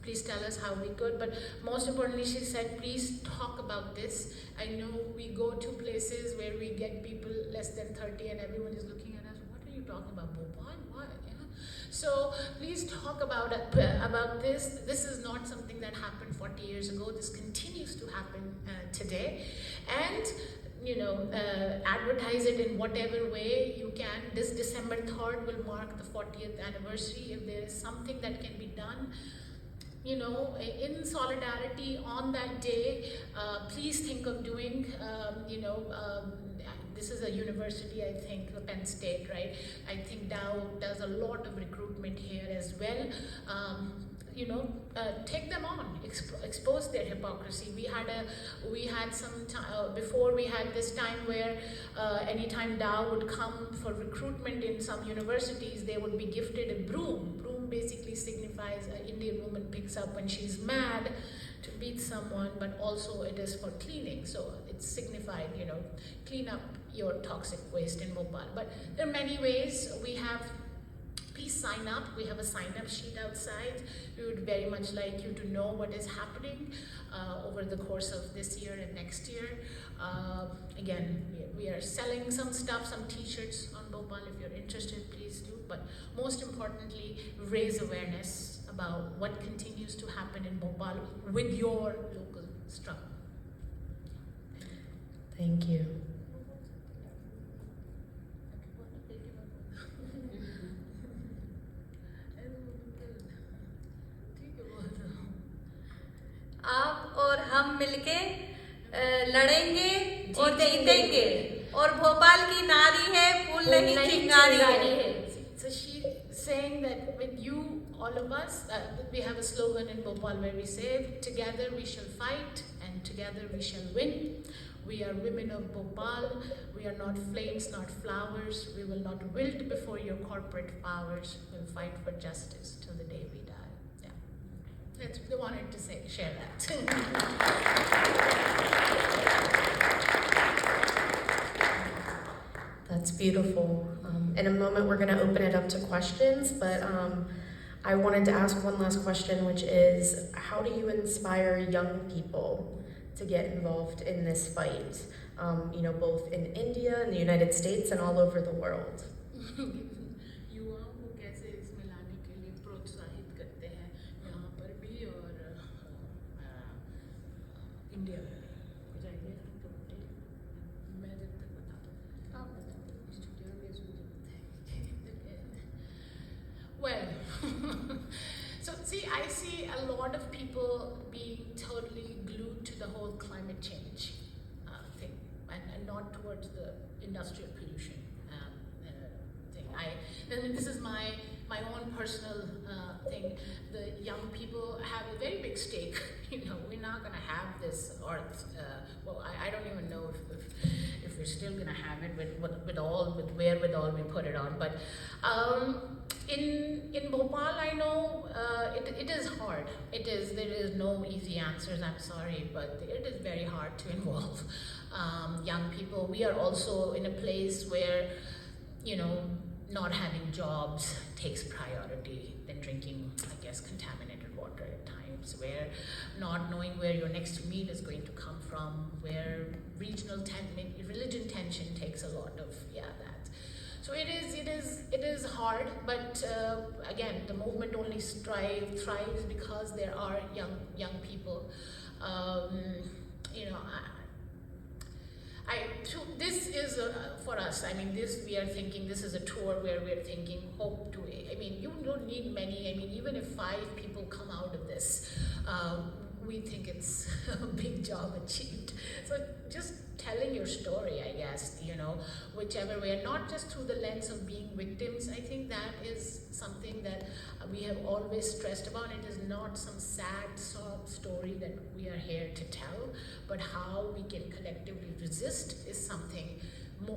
Please tell us how we could, but most importantly, she said, please talk about this. I know we go to places where we get people less than 30 and everyone is looking at us, what are you talking about, Bhopal? What? So please talk about this. This is not something that happened 40 years ago. This continues to happen today. And advertise it in whatever way you can. This December 3rd will mark the 40th anniversary. If there is something that can be done, in solidarity on that day, please think of doing, this is a university, I think, Penn State, right? I think Dow does a lot of recruitment here as well. Take them on, expose their hypocrisy. We had some time before. We had this time where anytime Dow would come for recruitment in some universities, they would be gifted a broom. Broom basically signifies an Indian woman picks up when she's mad to beat someone, but also it is for cleaning. So it's signified, clean up your toxic waste in Bhopal. But there are many ways. Please sign up. We have a sign-up sheet outside. We would very much like you to know what is happening over the course of this year and next year. Again, we are selling some stuff, some t-shirts on Bhopal. If you're interested, please do. But most importantly, raise awareness about what continues to happen in Bhopal with your local struggle. Thank you. आप और हम मिलके लड़ेंगे और जीतेंगे और भोपाल की नारी है फूल नहीं चिंगारी है. So she's saying that with you, all of us, we have a slogan in Bhopal where we say, together we shall fight and together we shall win. We are women of Bhopal. We are not flames, not flowers. We will not wilt before your corporate powers. We'll fight for justice till the day we die. I wanted to share that. That's beautiful. In a moment, we're going to open it up to questions, but I wanted to ask one last question, which is, how do you inspire young people to get involved in this fight, both in India, in the United States, and all over the world? Well, so see, I see a lot of people being totally glued to the whole climate change thing, and not towards the industrial pollution thing. This is my own personal thing. The young people have a very big stake. We're not going to have this earth. I don't even know if we're still going to have it with wherewithal we put it on. But in Bhopal, I know it is hard. There is no easy answers. I'm sorry, but it is very hard to involve young people. We are also in a place where not having jobs takes priority than drinking, I guess, contaminated water at times, where not knowing where your next meal is going to come from, where religion tension takes a lot of, that. So it is hard, but again, the movement only thrives because there are young people. This is for us. I mean, we are thinking this is a tour where we are thinking you don't need many. I mean, even if 5 people come out of this, we think it's a big job achieved. So just telling your story, I guess, whichever way, and not just through the lens of being victims. I think that is something that we have always stressed about. It is not some sad sob story that we are here to tell, but how we can collectively resist is something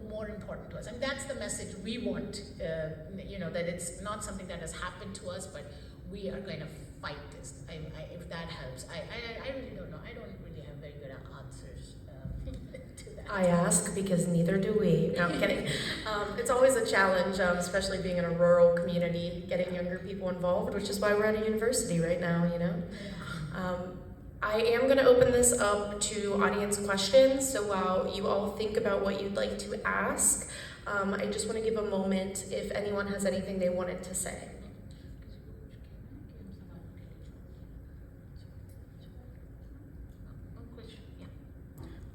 more important to us. And that's the message we want, that it's not something that has happened to us, but we are going to fight this. If that helps. I really don't know. I don't really have very good answers to that. I ask because neither do we. No, I'm kidding. It's always a challenge, especially being in a rural community, getting younger people involved, which is why we're at a university right now, I am going to open this up to audience questions, so while you all think about what you'd like to ask, I just want to give a moment if anyone has anything they wanted to say.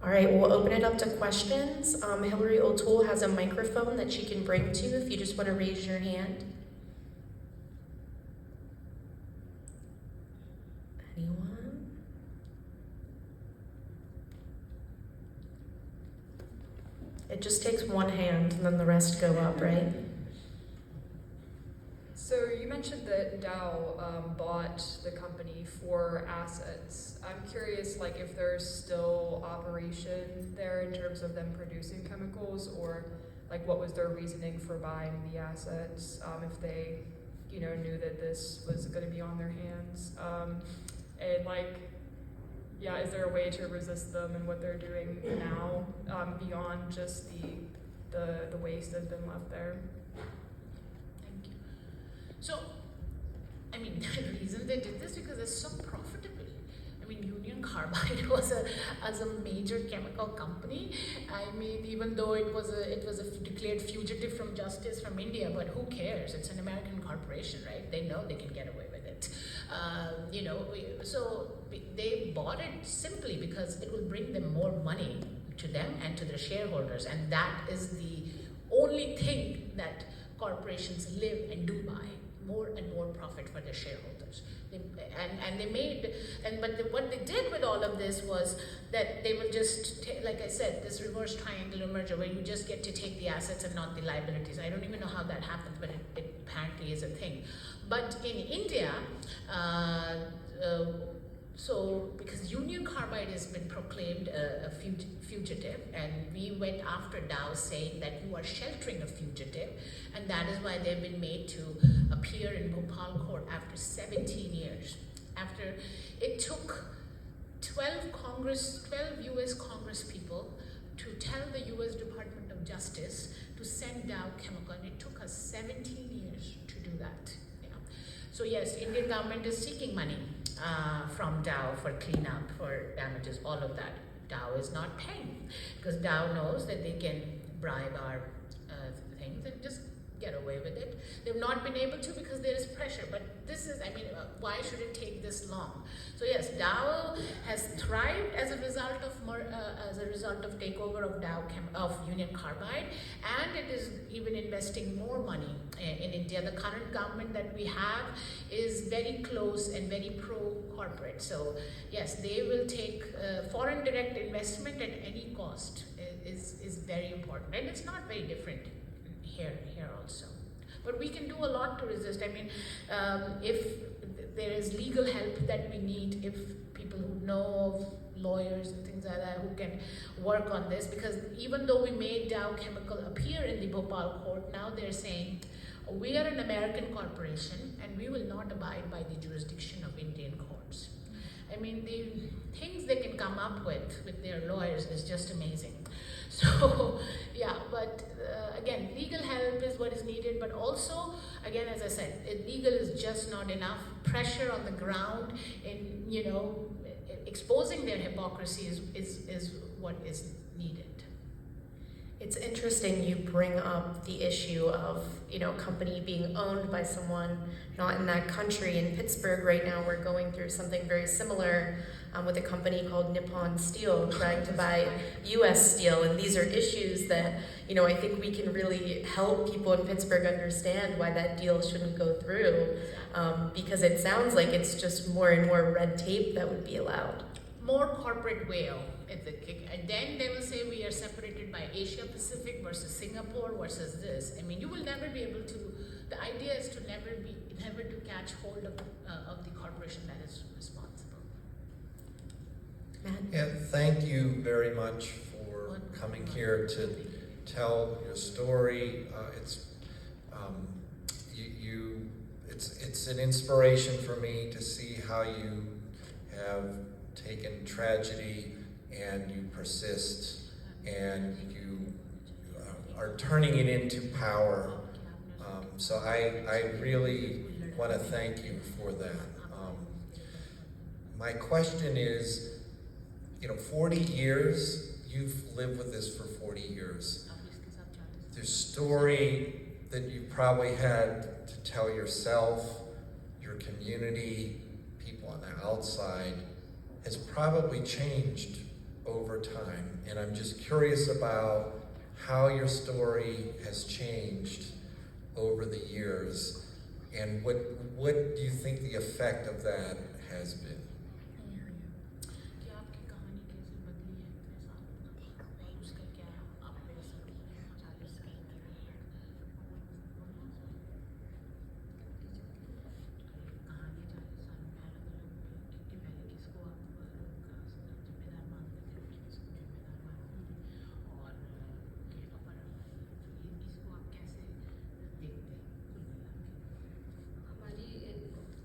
All right, we'll open it up to questions. Hillary O'Toole has a microphone that she can bring to you if you just want to raise your hand. Anyone? It just takes one hand and then the rest go up, right? So you mentioned that Dow bought the company for assets. I'm curious, if there's still operation there in terms of them producing chemicals, or what was their reasoning for buying the assets? If they, knew that this was going to be on their hands, is there a way to resist them and what they're doing now beyond just the waste that's been left there? So, the reason they did this because it's so profitable. Union Carbide was a major chemical company. Even though it was a declared fugitive from justice from India, but who cares? It's an American corporation, right? They know they can get away with it. So they bought it simply because it will bring them more money to them and to their shareholders, and that is the only thing that corporations live and do by. More and more profit for their shareholders. What they did with all of this was that they will just, like I said, this reverse triangular merger where you just get to take the assets and not the liabilities. I don't even know how that happens, but it apparently is a thing. But in India, because Union Carbide has been proclaimed a fugitive, and we went after Dow saying that you are sheltering a fugitive, and that is why they've been made to appear in Bhopal court after 17 years. After it took 12 U.S. Congress people to tell the U.S. Department of Justice to send Dow Chemical, and it took us 17 years to do that. So yes, Indian government is seeking money from Dow for cleanup, for damages, all of that. Dow is not paying because Dow knows that they can bribe our things and just get away with it. They've not been able to because there is pressure, but this is, why should it take this long? So yes, Dow has thrived as a result of takeover of Union Carbide, and it is even investing more money in India. The current government that we have is very close and very pro-corporate. So yes, they will take foreign direct investment at any cost is very important, and it's not very different here also. But we can do a lot to resist. If there is legal help that we need, if people who know of lawyers and things like that who can work on this, because even though we made Dow Chemical appear in the Bhopal court, now they're saying we are an American corporation and we will not abide by the jurisdiction of Indian courts. The things they can come up with their lawyers is just amazing. So, yeah, but again, legal help is what is needed, but also, again, as I said, legal is just not enough. Pressure on the ground in, exposing their hypocrisy is what is needed. It's interesting you bring up the issue of, a company being owned by someone not in that country. In Pittsburgh right now, we're going through something very similar with a company called Nippon Steel trying to buy U.S. steel. And these are issues that, I think we can really help people in Pittsburgh understand why that deal shouldn't go through. Because it sounds like it's just more and more red tape that would be allowed. More corporate whale at the kick, and then they will say we are separated by Asia Pacific versus Singapore versus this. I mean, you will never be able to. The idea is to never to catch hold of the corporation that is responsible. Matt? Yeah, thank you very much for coming here to tell your story. It's an inspiration for me to see how you have taken tragedy and you persist and you are turning it into power. So I really want to thank you for that. My question is, 40 years, you've lived with this for 40 years. The story that you probably had to tell yourself, your community, people on the outside, has probably changed over time. And I'm just curious about how your story has changed over the years and what do you think the effect of that has been?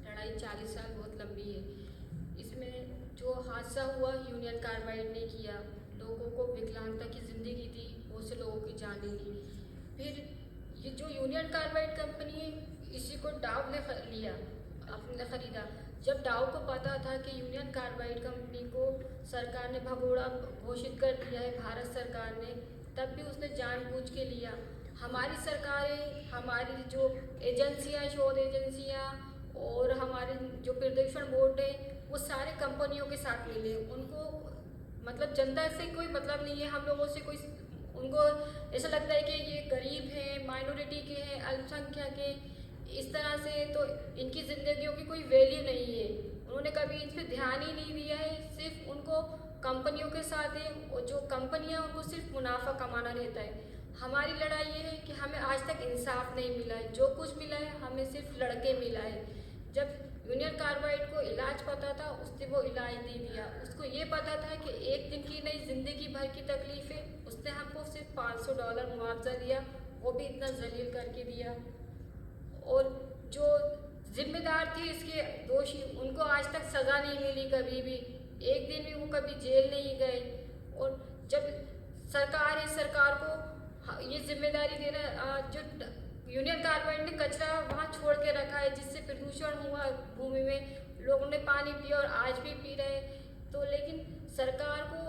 लड़ाई 40 साल बहुत लंबी है। इसमें जो हादसा हुआ union carbide ने किया, लोगों को विकलांगता की ज़िंदगी दी, बहुत से लोगों की जानें ली। फिर ये जो यूनियन कार्बाइड कंपनी है, इसी को डाव ने लिया, अपने ख़रीदा। जब डाव को पता था कि यूनियन कार्बाइड कंपनी को सरकार ने भगोड़ा घोषित कर दिया है, भारत सरकार ने, तब भी उसने जानबूझ के लिया। हमारी सरकारें, हमारी जो एजेंसियां, शोध एजेंसियां और हमारे जो प्रदूषण बोर्ड है, वो सारे कंपनियों के साथ मिले। उनको मतलब जनता से कोई मतलब नहीं है, हम लोगों से कोई, उनको ऐसा लगता है कि ये गरीब हैं, माइनॉरिटी के हैं, अल्पसंख्यक के, इस तरह से तो इनकी ज़िंदगियों की कोई वैल्यू नहीं है। उन्होंने कभी इस पर ध्यान ही नहीं दिया है, सिर्फ उनको कंपनियों के साथ है, और जो कंपनियां उनको सिर्फ मुनाफा कमाना रहता है। हमारी लड़ाई ये है कि हमें आज तक इंसाफ नहीं मिला है, जो कुछ मिला है हमें सिर्फ लड़के मिला है। जब यूनियन कार्बाइड को इलाज पता था, उसने वो इलाज नहीं दिया। उसको ये पता था कि एक दिन की नहीं, ज़िंदगी भर की तकलीफ है, उसने हमको सिर्फ $500 मुआवजा दिया, वो भी इतना जलील करके दिया। और जो जिम्मेदार थे इसके दोषी, उनको आज तक सज़ा नहीं मिली कभी भी, एक दिन भी वो कभी जेल नहीं गए। और जब सरकार है, सरकार को ये जिम्मेदारी देना, जो यूनियन कार्बाइड ने कचरा वहाँ छोड़ के रखा है, जिससे प्रदूषण हुआ भूमि में, लोगों ने पानी पिया और आज भी पी रहे हैं। तो लेकिन सरकार को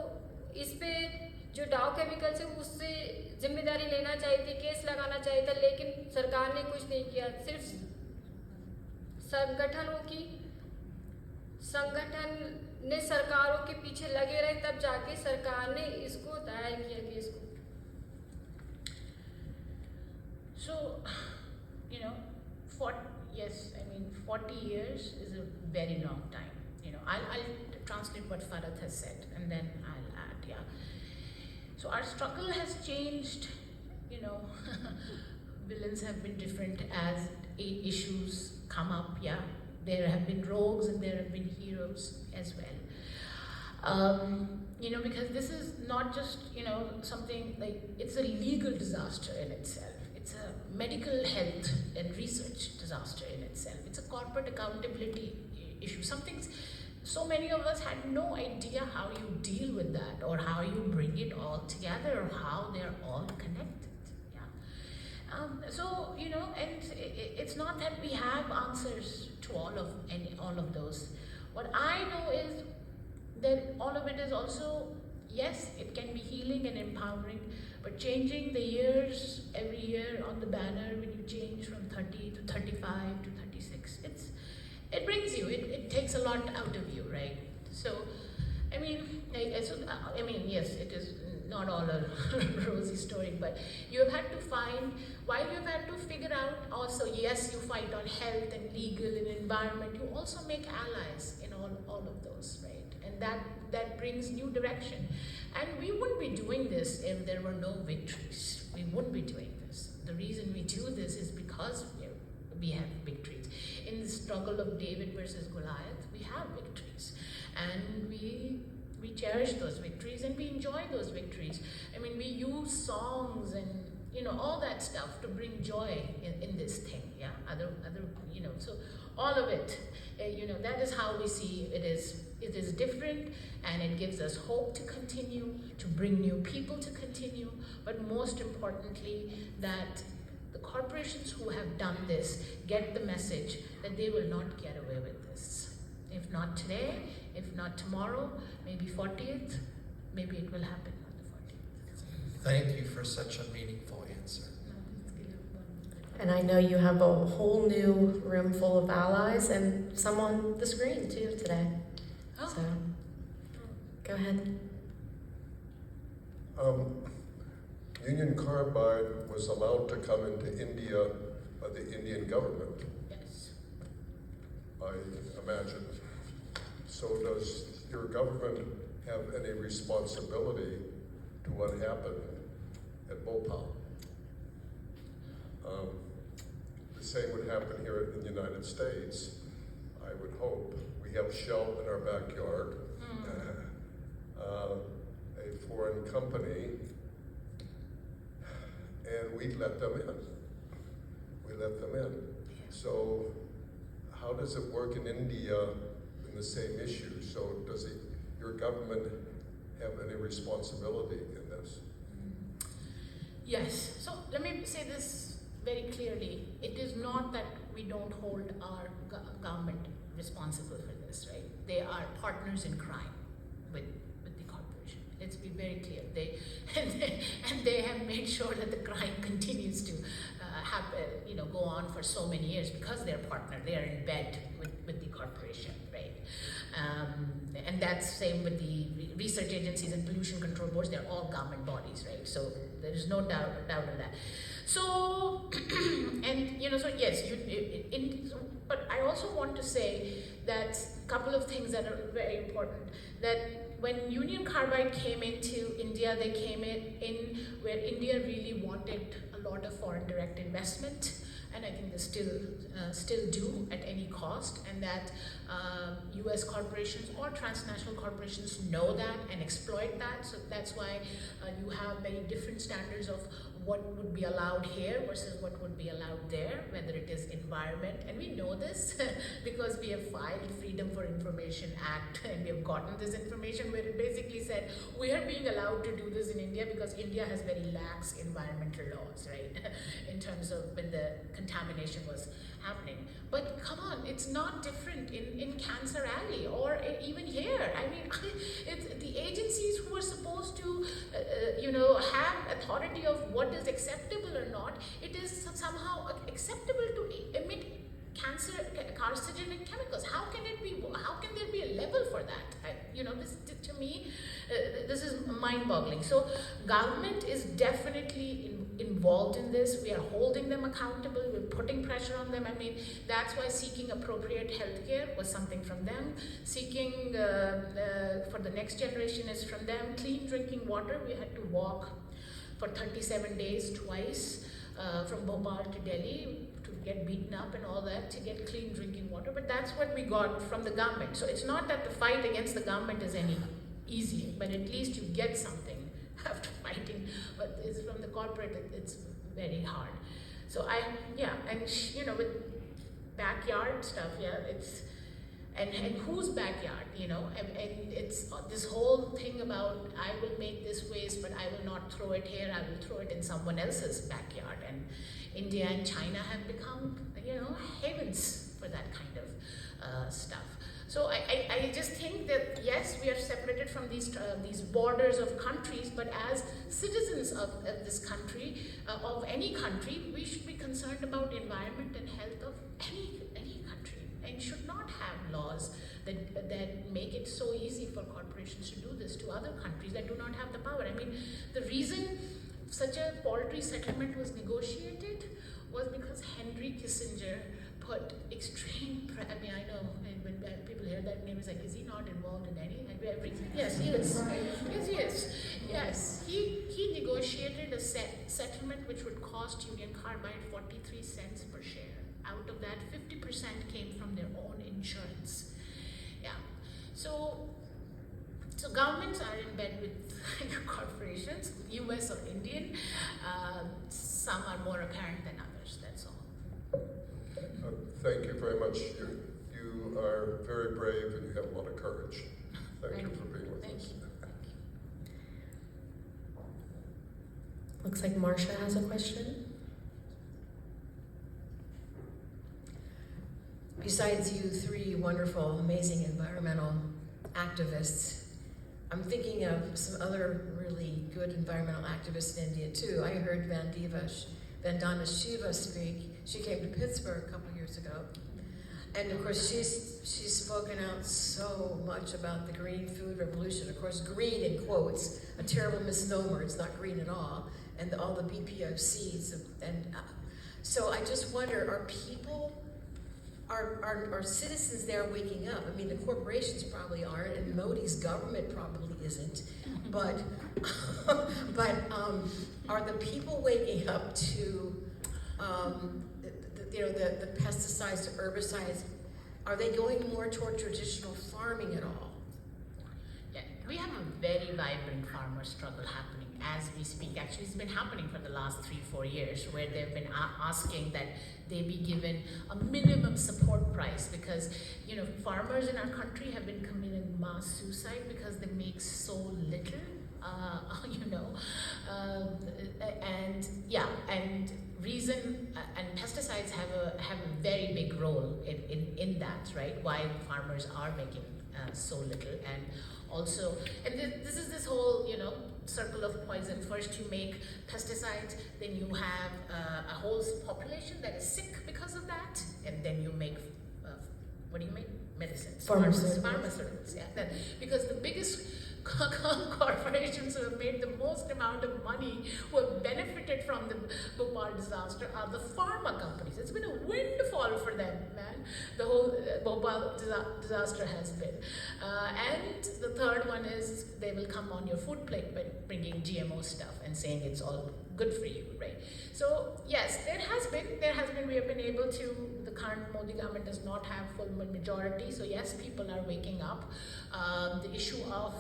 इस पे जो डाउ केमिकल से उससे जिम्मेदारी लेना चाहिए थी, केस लगाना चाहिए था, लेकिन सरकार ने कुछ नहीं किया। सिर्फ संगठन ने सरकारों के पीछे लगे रहे, तब जाके सरकार ने इसको दायर किया केस को। So, 40 years is a very long time. I'll translate what Farad has said and then I'll add, yeah. So our struggle has changed, villains have been different as issues come up, yeah. There have been rogues and there have been heroes as well. Because this is not just, something like, it's a legal disaster in itself. It's a medical health and research disaster in itself. It's a corporate accountability issue. So many of us had no idea how you deal with that or how you bring it all together or how they're all connected. Yeah. So and it's not that we have answers to all of those. What I know is that all of it is also, yes, it can be healing and empowering, but changing the years every year on the banner, when you change from 30 to 35 to 36, it brings you, it takes a lot out of you, right? So, yes, it is not all a rosy story, but you have had to find, while you've had to figure out also, yes, you fight on health and legal and environment, you also make allies in all of those, right? And that brings new direction. And we wouldn't be doing this if there were no victories. We wouldn't be doing this. The reason we do this is because we have victories. In the struggle of David versus Goliath, we have victories. And we cherish those victories and we enjoy those victories. I mean, we use songs and all that stuff to bring joy in this thing. Yeah, so all of it, that is how we see it is. It is different, and it gives us hope to continue, to bring new people to continue, but most importantly, that the corporations who have done this get the message that they will not get away with this. If not today, if not tomorrow, maybe 40th, maybe it will happen on the 40th. Thank you for such a meaningful answer. And I know you have a whole new room full of allies and some on the screen too today. Oh. So, go ahead. Union Carbide was allowed to come into India by the Indian government, Yes. I imagine. So does your government have any responsibility to what happened at Bhopal? The same would happen here in the United States, I would hope. We have Shell in our backyard, a foreign company, and we let them in. So how does it work in India in the same issue? So does your government have any responsibility in this? Yes. So let me say this very clearly. It is not that we don't hold our government responsible for this, right? They are partners in crime with the corporation. Let's be very clear. They have made sure that the crime continues to go on for so many years because they're partner. They are in bed with the corporation, right? And that's same with the research agencies and pollution control boards. They're all government bodies, right? So there is no doubt on that. So so yes, but I also want to say that a couple of things that are very important. That when Union Carbide came into India, they came in where India really wanted a lot of foreign direct investment, and I think they still do at any cost, and that U.S. corporations or transnational corporations know that and exploit that. So that's why you have many different standards of what would be allowed here versus what would be allowed there, whether it is environment. And we know this because we have filed Freedom for Information Act, and we have gotten this information where it basically said we are being allowed to do this in India because India has very lax environmental laws, right? In terms of when the contamination was happening. But come on, it's not different in Cancer Alley or even here. I mean, it's the agencies who are supposed to, have authority of what is acceptable or not. It is somehow acceptable to emit carcinogenic chemicals. How can there be a level for that? This to me, this is mind-boggling. So government is definitely involved in this. We are holding them accountable. We're putting pressure on them. I mean, that's why seeking appropriate healthcare was something from them. Seeking for the next generation is from them. Clean drinking water. We had to walk for 37 days twice from Bhopal to Delhi to get beaten up and all that to get clean drinking water. But that's what we got from the government. So it's not that the fight against the government is any easier, but at least you get something after fighting. But it's from the corporate, it's very hard. So with backyard stuff, and whose backyard, you know? And it's this whole thing about I will make this waste, but I will not throw it here. I will throw it in someone else's backyard. And India and China have become, you know, havens for that kind of stuff. So I just think that yes, we are separated from these borders of countries, but as citizens of this country, of any country, we should be concerned about environment and health of any country, and should not have laws that make it so easy for corporations to do this to other countries that do not have the power. I mean, the reason such a poultry settlement was negotiated was because Henry Kissinger put extreme I mean, I know when people hear that name, it's like, is he not involved in everything? Yes, he is. Yes, he is. Yes, he negotiated a settlement which would cost Union Carbide 43 cents per share. Out of that, 50% came from their own insurance. Yeah. So governments are in bed with corporations, US or Indian. Some are more apparent than others, that's all. Thank you very much. You are very brave and you have a lot of courage. Thank you for being with us. Looks like Marcia has a question. Besides you three wonderful, amazing environmental activists, I'm thinking of some other really good environmental activists in India too. I heard Vandana Shiva speak. She came to Pittsburgh a couple years ago. And of course, she's spoken out so much about the green food revolution. Of course, green in quotes, a terrible misnomer. It's not green at all. And all the BPO seeds. So I just wonder, are people, are citizens there waking up? I mean, the corporations probably aren't, and Modi's government probably isn't. But are the people waking up to the pesticides, the herbicides? Are they going more toward traditional farming at all? Yeah, we have a very vibrant farmer struggle happening as we speak. Actually, it's been happening for the last 3-4 years, where they've been asking that they be given a minimum support price, because you know, farmers in our country have been committing mass suicide because they make so little. And reason and pesticides have a very big role in that, right? Why farmers are making so little, and also, and this is this whole, you know, circle of poison. First you make pesticides, then you have a whole population that is sick because of that, and then you make what do you make? Medicines. Pharmaceuticals. Yeah, because the biggest corporations who have made the most amount of money, who have benefited from the Bhopal disaster, are the pharma companies. It's been a windfall for them, man. The whole Bhopal disaster has been. And the third one is they will come on your food plate by bringing GMO stuff and saying it's all good for you, right? So yes, there has been, we have been able to, the current Modi government does not have full majority, so yes, people are waking up. The issue of,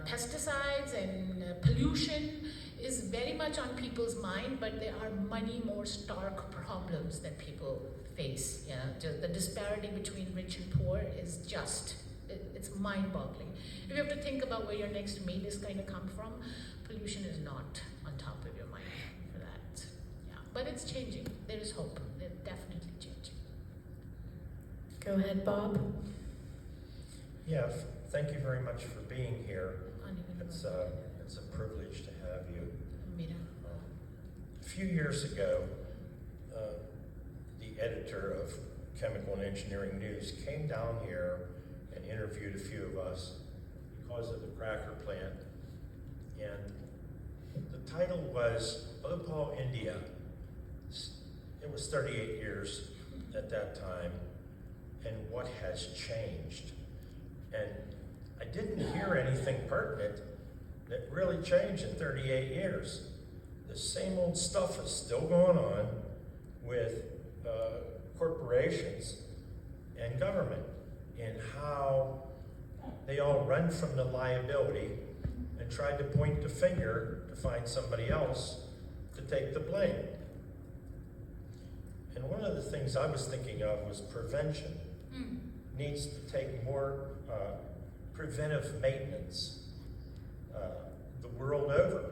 pesticides and pollution is very much on people's mind, but there are many more stark problems that people face. Yeah, the disparity between rich and poor is just, it's mind-boggling. If you have to think about where your next meal is going to come from, pollution is not on top of your mind for that. Yeah, but it's changing. There is hope. They're definitely changing. Go ahead, Bob. Yeah, thank you very much for being here. It's a privilege to have you. A few years ago, the editor of Chemical and Engineering News came down here and interviewed a few of us because of the cracker plant. And the title was Bhopal, India. It was 38 years at that time, and what has changed. And I didn't hear anything pertinent that really changed in 38 years. The same old stuff is still going on with corporations and government, and how they all run from the liability and tried to point the finger to find somebody else to take the blame. And one of the things I was thinking of was prevention. Needs to take more preventive maintenance the world over.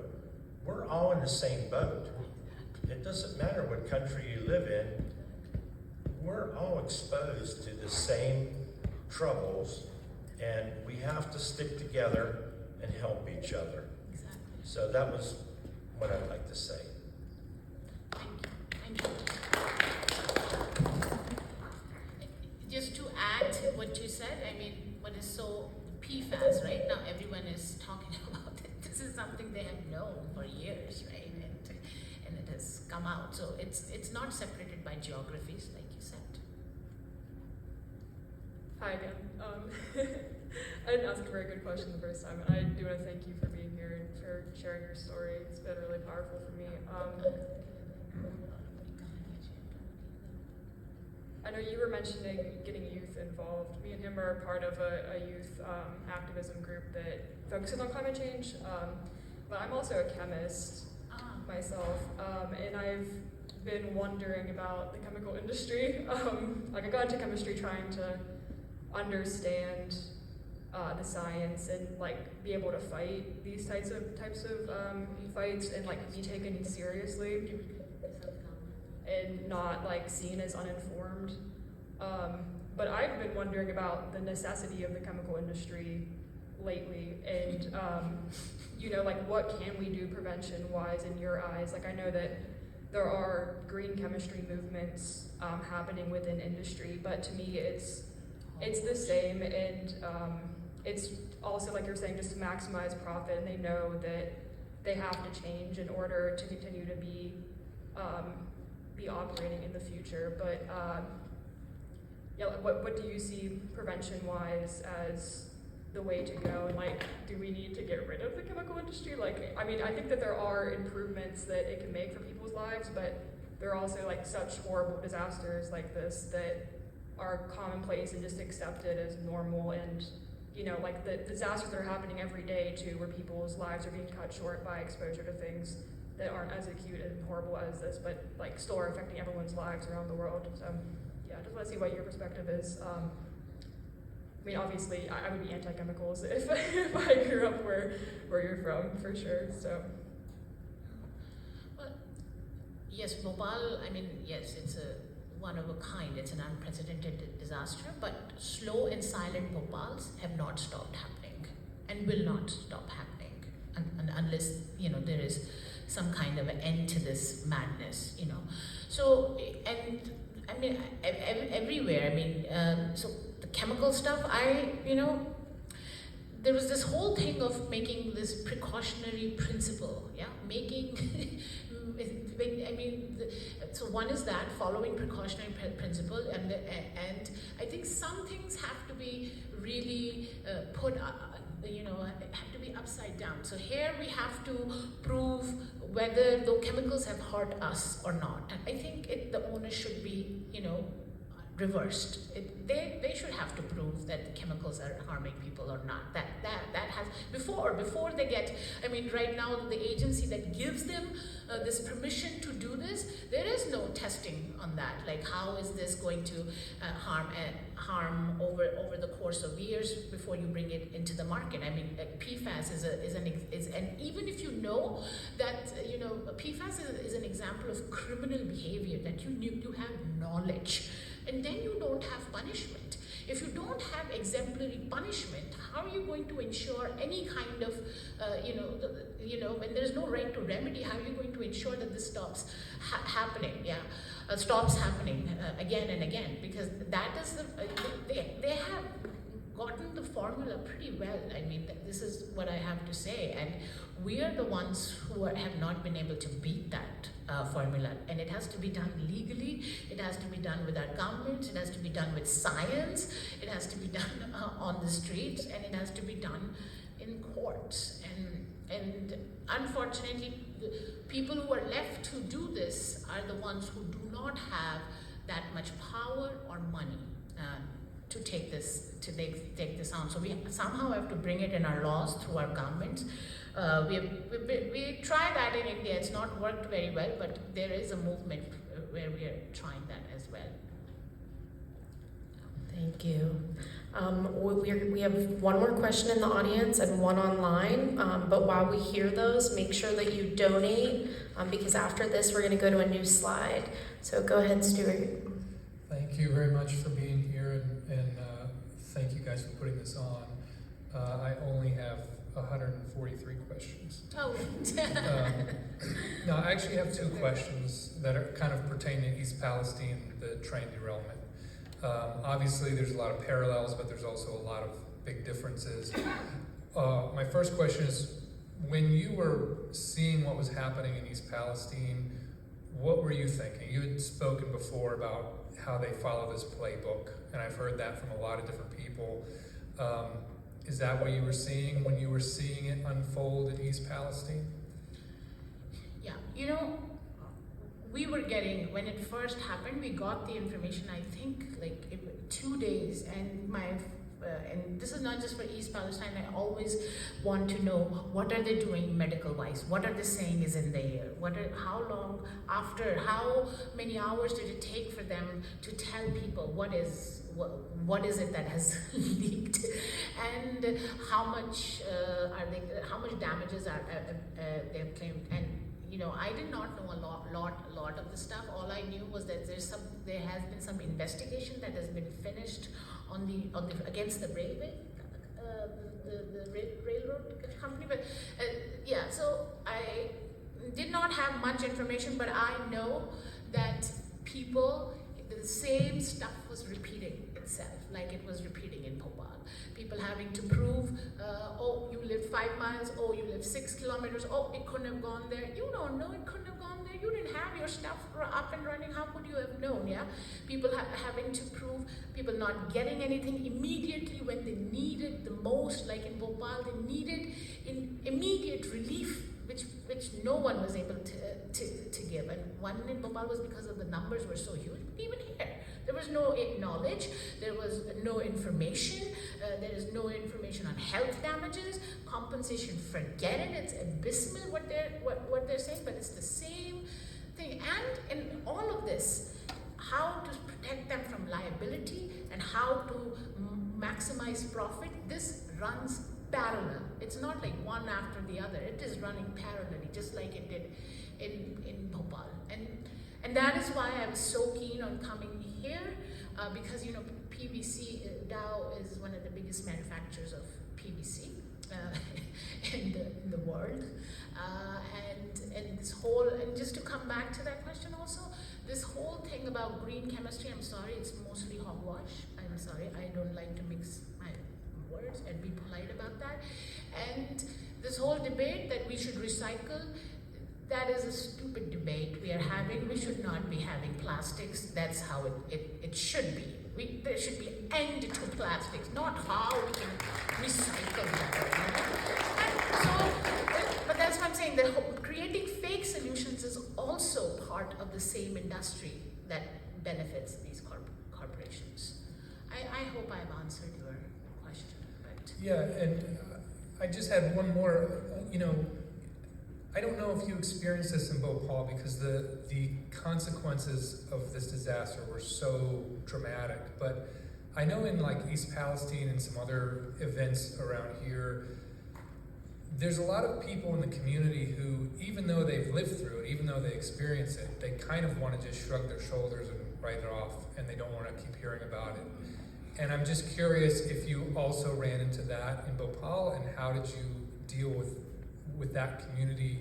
We're all in the same boat. It doesn't matter what country you live in, we're all exposed to the same troubles, and we have to stick together and help each other. Exactly. So that was what I'd like to say. Thank you. Just to add to what you said, I mean, what is so PFAS, right? Now everyone is talking about it. This is something they have known for years, right? And it has come out. So it's not separated by geographies, like you said. Hi again. I didn't ask a very good question the first time, and I do want to thank you for being here and for sharing your story. It's been really powerful for me. I know you were mentioning getting youth involved. Me and him are part of a youth activism group that focuses on climate change, but I'm also a chemist myself, and I've been wondering about the chemical industry. Like I got into chemistry trying to understand the science and like be able to fight these types of fights and like be taken seriously and not like seen as uninformed. But I've been wondering about the necessity of the chemical industry lately, and you know, like what can we do prevention-wise in your eyes? Like I know that there are green chemistry movements happening within industry, but to me it's the same, and it's also, like you're saying, just to maximize profit, and they know that they have to change in order to continue to be operating in the future. But yeah, what do you see prevention-wise as the way to go? And like, do we need to get rid of the chemical industry? Like, I mean, I think that there are improvements that it can make for people's lives, but there are also like such horrible disasters like this that are commonplace and just accepted as normal. And you know, like the disasters that are happening every day too, where people's lives are being cut short by exposure to things that aren't as acute and horrible as this, but like still are affecting everyone's lives around the world. So yeah, I just want to see what your perspective is. I mean, obviously, I would be anti-chemicals if I grew up where you're from, for sure. So. Well, yes, Bhopal, I mean, yes, it's a one of a kind. It's an unprecedented disaster, but slow and silent Bhopals have not stopped happening and will not stop happening unless, you know, there is some kind of an end to this madness, you know. So, and I mean, everywhere, I mean, so the chemical stuff, there was this whole thing of making this precautionary principle, yeah, so one is that, following precautionary principle, and I think some things have to be really put, have to be upside down. So here we have to prove whether the chemicals have hurt us or not. And I think the onus should be, reversed. They should have to prove that chemicals are harming people or not. That has before they get. I mean, right now the agency that gives them this permission to do this, there is no testing on that. Like, how is this going to harm over the course of years before you bring it into the market? I mean, PFAS and even if you know that PFAS is an example of criminal behavior, that you have knowledge. And then you don't have punishment. If you don't have exemplary punishment, how are you going to ensure any kind of, when there's no right to remedy, how are you going to ensure that this stops happening? Yeah, stops happening again and again, because that is they have gotten the formula pretty well. I mean, this is what I have to say, and we are the ones who have not been able to beat that formula, and it has to be done legally, it has to be done with our governments, it has to be done with science, it has to be done on the streets, and it has to be done in courts. And unfortunately, the people who are left to do this are the ones who do not have that much power or money to take this on. So we somehow have to bring it in our laws through our governments. We try that in India. It's not worked very well, but there is a movement where we are trying that as well. Thank you. We have one more question in the audience and one online, but while we hear those, make sure that you donate, because after this we're going to go to a new slide. So go ahead, Stuart. Thank you very much for being here, and thank you guys for putting this on. I only have 143 questions. Oh. No, I actually have two questions that are kind of pertain to East Palestine, the train derailment. Obviously, there's a lot of parallels, but there's also a lot of big differences. My first question is, when you were seeing what was happening in East Palestine, what were you thinking? You had spoken before about how they follow this playbook, and I've heard that from a lot of different people. Is that what you were seeing when you were seeing it unfold in East Palestine? Yeah, you know, we were getting, when it first happened, we got the information, I think, like 2 days, and and this is not just for East Palestine, I always want to know, what are they doing medical-wise? What are they saying is in the air? How many hours did it take for them to tell people what is it that has leaked, and how much damages are they've claimed? And you know, I did not know a lot of the stuff. All I knew was that there has been some investigation that has been finished against the railway, the railroad company. But yeah, so I did not have much information, but I know that the same stuff was repeating itself, like it was repeating in Bhopal. People having to prove, oh, you lived 5 miles, oh, you lived 6 kilometers, oh, it couldn't have gone there. You don't know, it couldn't have gone there. You didn't have your stuff up and running. How could you have known, yeah? People having to prove, people not getting anything immediately when they needed the most, like in Bhopal, they needed immediate relief, which no one was able to give. And one in Bhopal was because of the numbers were so huge. Even here, there was no knowledge, there was no information, there is no information on health damages, compensation, forget it, it's abysmal what they're saying, but it's the same thing. And in all of this, how to protect them from liability and how to maximize profit, this runs parallel. It's not like one after the other. It is running parallelly, just like it did in Bhopal. And that is why I was so keen on coming here, because, you know, PVC, Dow is one of the biggest manufacturers of PVC in the world. And this whole, and just to come back to that question also, this whole thing about green chemistry, I'm sorry, it's mostly hogwash. I'm sorry, I don't like to mix my words and be polite about that. And this whole debate that we should recycle, that is a stupid debate we are having. We should not be having plastics. That's how it should be. There should be an end to plastics, not how we can recycle them. And so, but that's what I'm saying, that creating fake solutions is also part of the same industry that benefits these corporations. I hope I've answered your question. But Yeah, and I just had one more, you know, I don't know if you experienced this in Bhopal, because the consequences of this disaster were so dramatic, but I know in like East Palestine and some other events around here, there's a lot of people in the community who, even though they've lived through it, even though they experience it, they kind of want to just shrug their shoulders and write it off, and they don't want to keep hearing about it. And I'm just curious if you also ran into that in Bhopal, and how did you deal with that community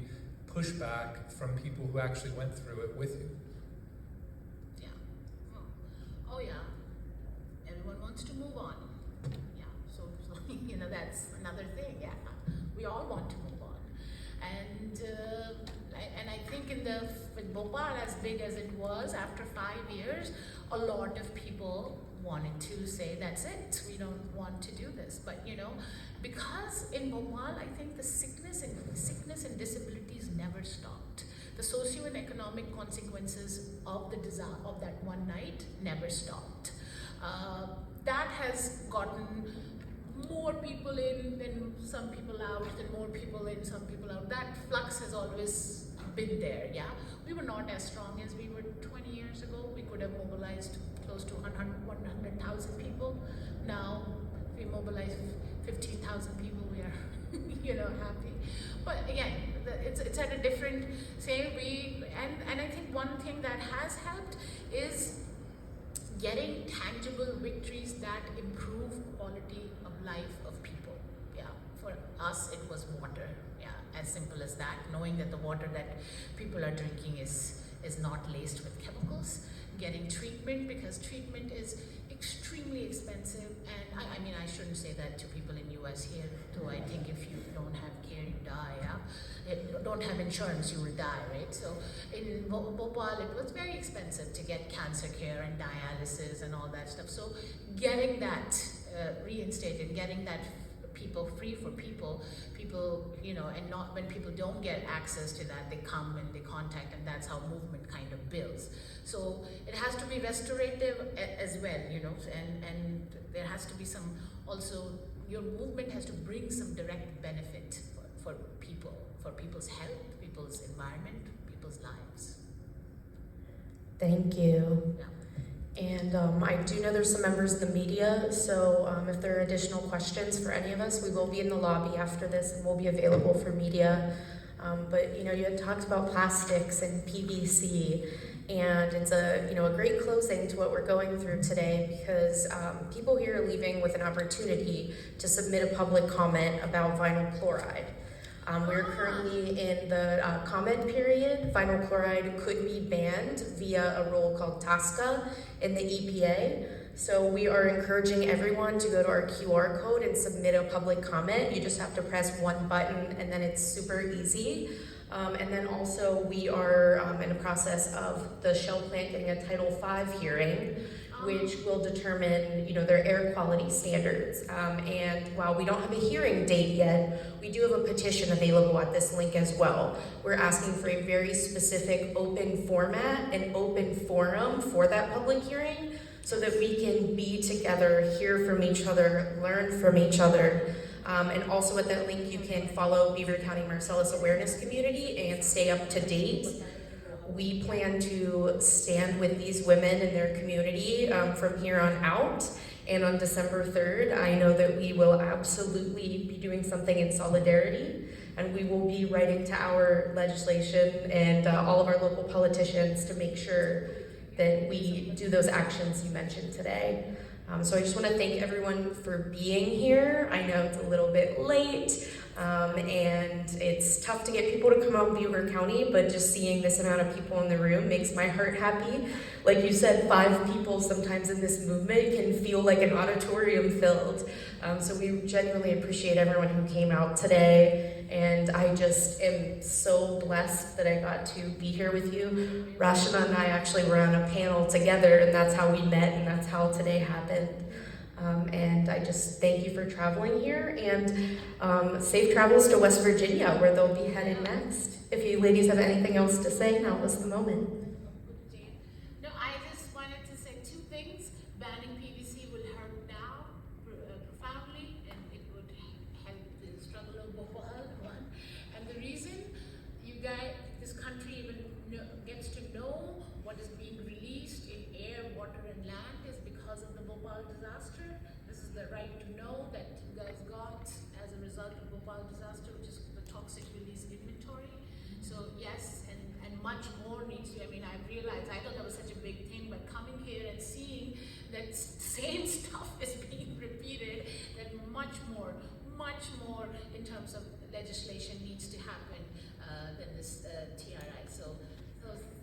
pushback from people who actually went through it with you? yeah. Oh yeah. Everyone wants to move on. Yeah. So you know, that's another thing. Yeah. We all want to move on. And I think with Bhopal, as big as it was, after 5 years, a lot of people wanted to say, that's it, we don't want to do this. But you know, because in Bhopal, I think the sickness and disabilities never stopped. The socio-economic consequences of that one night never stopped. That has gotten more people in, then some people out, then more people in, some people out. That flux has always been there, yeah. We were not as strong as we were 20 years ago. We could have mobilized close to 100,000 people. Now, if we mobilize 15,000 people, we are, happy. But again, it's at a different, and I think one thing that has helped is getting tangible victories that improve quality of life of people. Yeah, for us it was water. Yeah, as simple as that. Knowing that the water that people are drinking is not laced with chemicals. Getting treatment, because treatment is extremely expensive, and I shouldn't say that to people in US here, though I think if you don't have care, you die, yeah? If you don't have insurance, you will die, right? So in Bhopal, it was very expensive to get cancer care and dialysis and all that stuff. So getting that reinstated, getting that people free for people, and not when people don't get access to that, they come and they contact, and that's how movement kind of builds. So it has to be restorative as well, and there has to be some, also your movement has to bring some direct benefit for people, for people's health, people's environment, people's lives. Thank you. Yeah. And I do know there's some members of the media, so if there are additional questions for any of us, we will be in the lobby after this and we'll be available for media. But you had talked about plastics and PVC, and it's a great closing to what we're going through today, because people here are leaving with an opportunity to submit a public comment about vinyl chloride. We're currently in the comment period. Vinyl chloride could be banned via a rule called TSCA in the EPA. So we are encouraging everyone to go to our QR code and submit a public comment. You just have to press one button and then it's super easy. And then also we are in the process of the Shell plant getting a Title V hearing, which will determine, their air quality standards. And while we don't have a hearing date yet, we do have a petition available at this link as well. We're asking for a very specific open format and open forum for that public hearing, so that we can be together, hear from each other, learn from each other. And also at that link, you can follow Beaver County Marcellus Awareness Community and stay up to date. We plan to stand with these women in their community from here on out. And on December 3rd, I know that we will absolutely be doing something in solidarity, and we will be writing to our legislation and all of our local politicians to make sure that we do those actions you mentioned today. So I just want to thank everyone for being here. I know it's a little bit late, and it's tough to get people to come out Beaver County, but just seeing this amount of people in the room makes my heart happy. Like you said, 5 people sometimes in this movement can feel like an auditorium filled. So we genuinely appreciate everyone who came out today, and I just am so blessed that I got to be here with you. Rashana and I actually were on a panel together, and that's how we met, and that's how today happened. And I just thank you for traveling here, and safe travels to West Virginia, where they'll be headed next. If you ladies have anything else to say, now is the moment. No, I just wanted to say 2 things. Banning PVC will hurt now profoundly, and it would help the struggle of Bhopal, one. And the reason this country even gets to know what is being released in air, water, and land is because of the Bhopal disaster. This is the right to know that you guys got as a result of Bhopal disaster, which is the toxic release inventory. So yes, and much more needs to, I realized, I thought that was such a big thing, but coming here and seeing that same stuff is being repeated, that much more in terms of legislation needs to happen than this TRI. So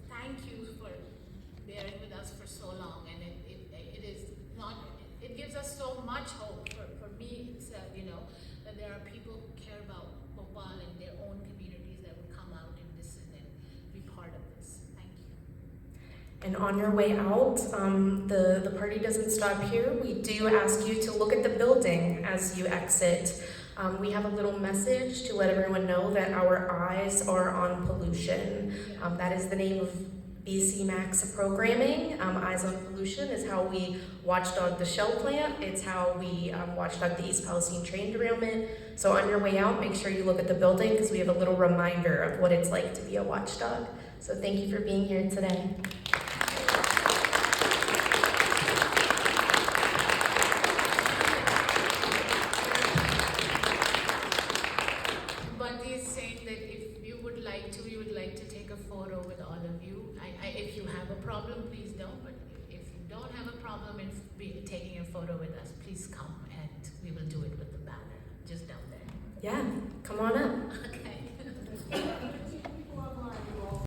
thank you for bearing with us for so long, and it is not, it gives us so much hope for me. It's that there are people who care about Bhopal and their own communities that would come out and listen and be part of this. Thank you. And on your way out, the party doesn't stop here. We do ask you to look at the building as you exit. We have a little message to let everyone know that our eyes are on pollution. That is the name of BC Max programming. Eyes on Pollution is how we watchdog the Shell plant. It's how we watchdog the East Palestine train derailment. So on your way out, make sure you look at the building because we have a little reminder of what it's like to be a watchdog. So thank you for being here today. Bunty is saying that if you would like to, we would like to take a photo with all of you. If you have a problem, please don't. But if you don't have a problem in taking a photo with us, please come and we will do it with the banner just down there. Yeah, come on up.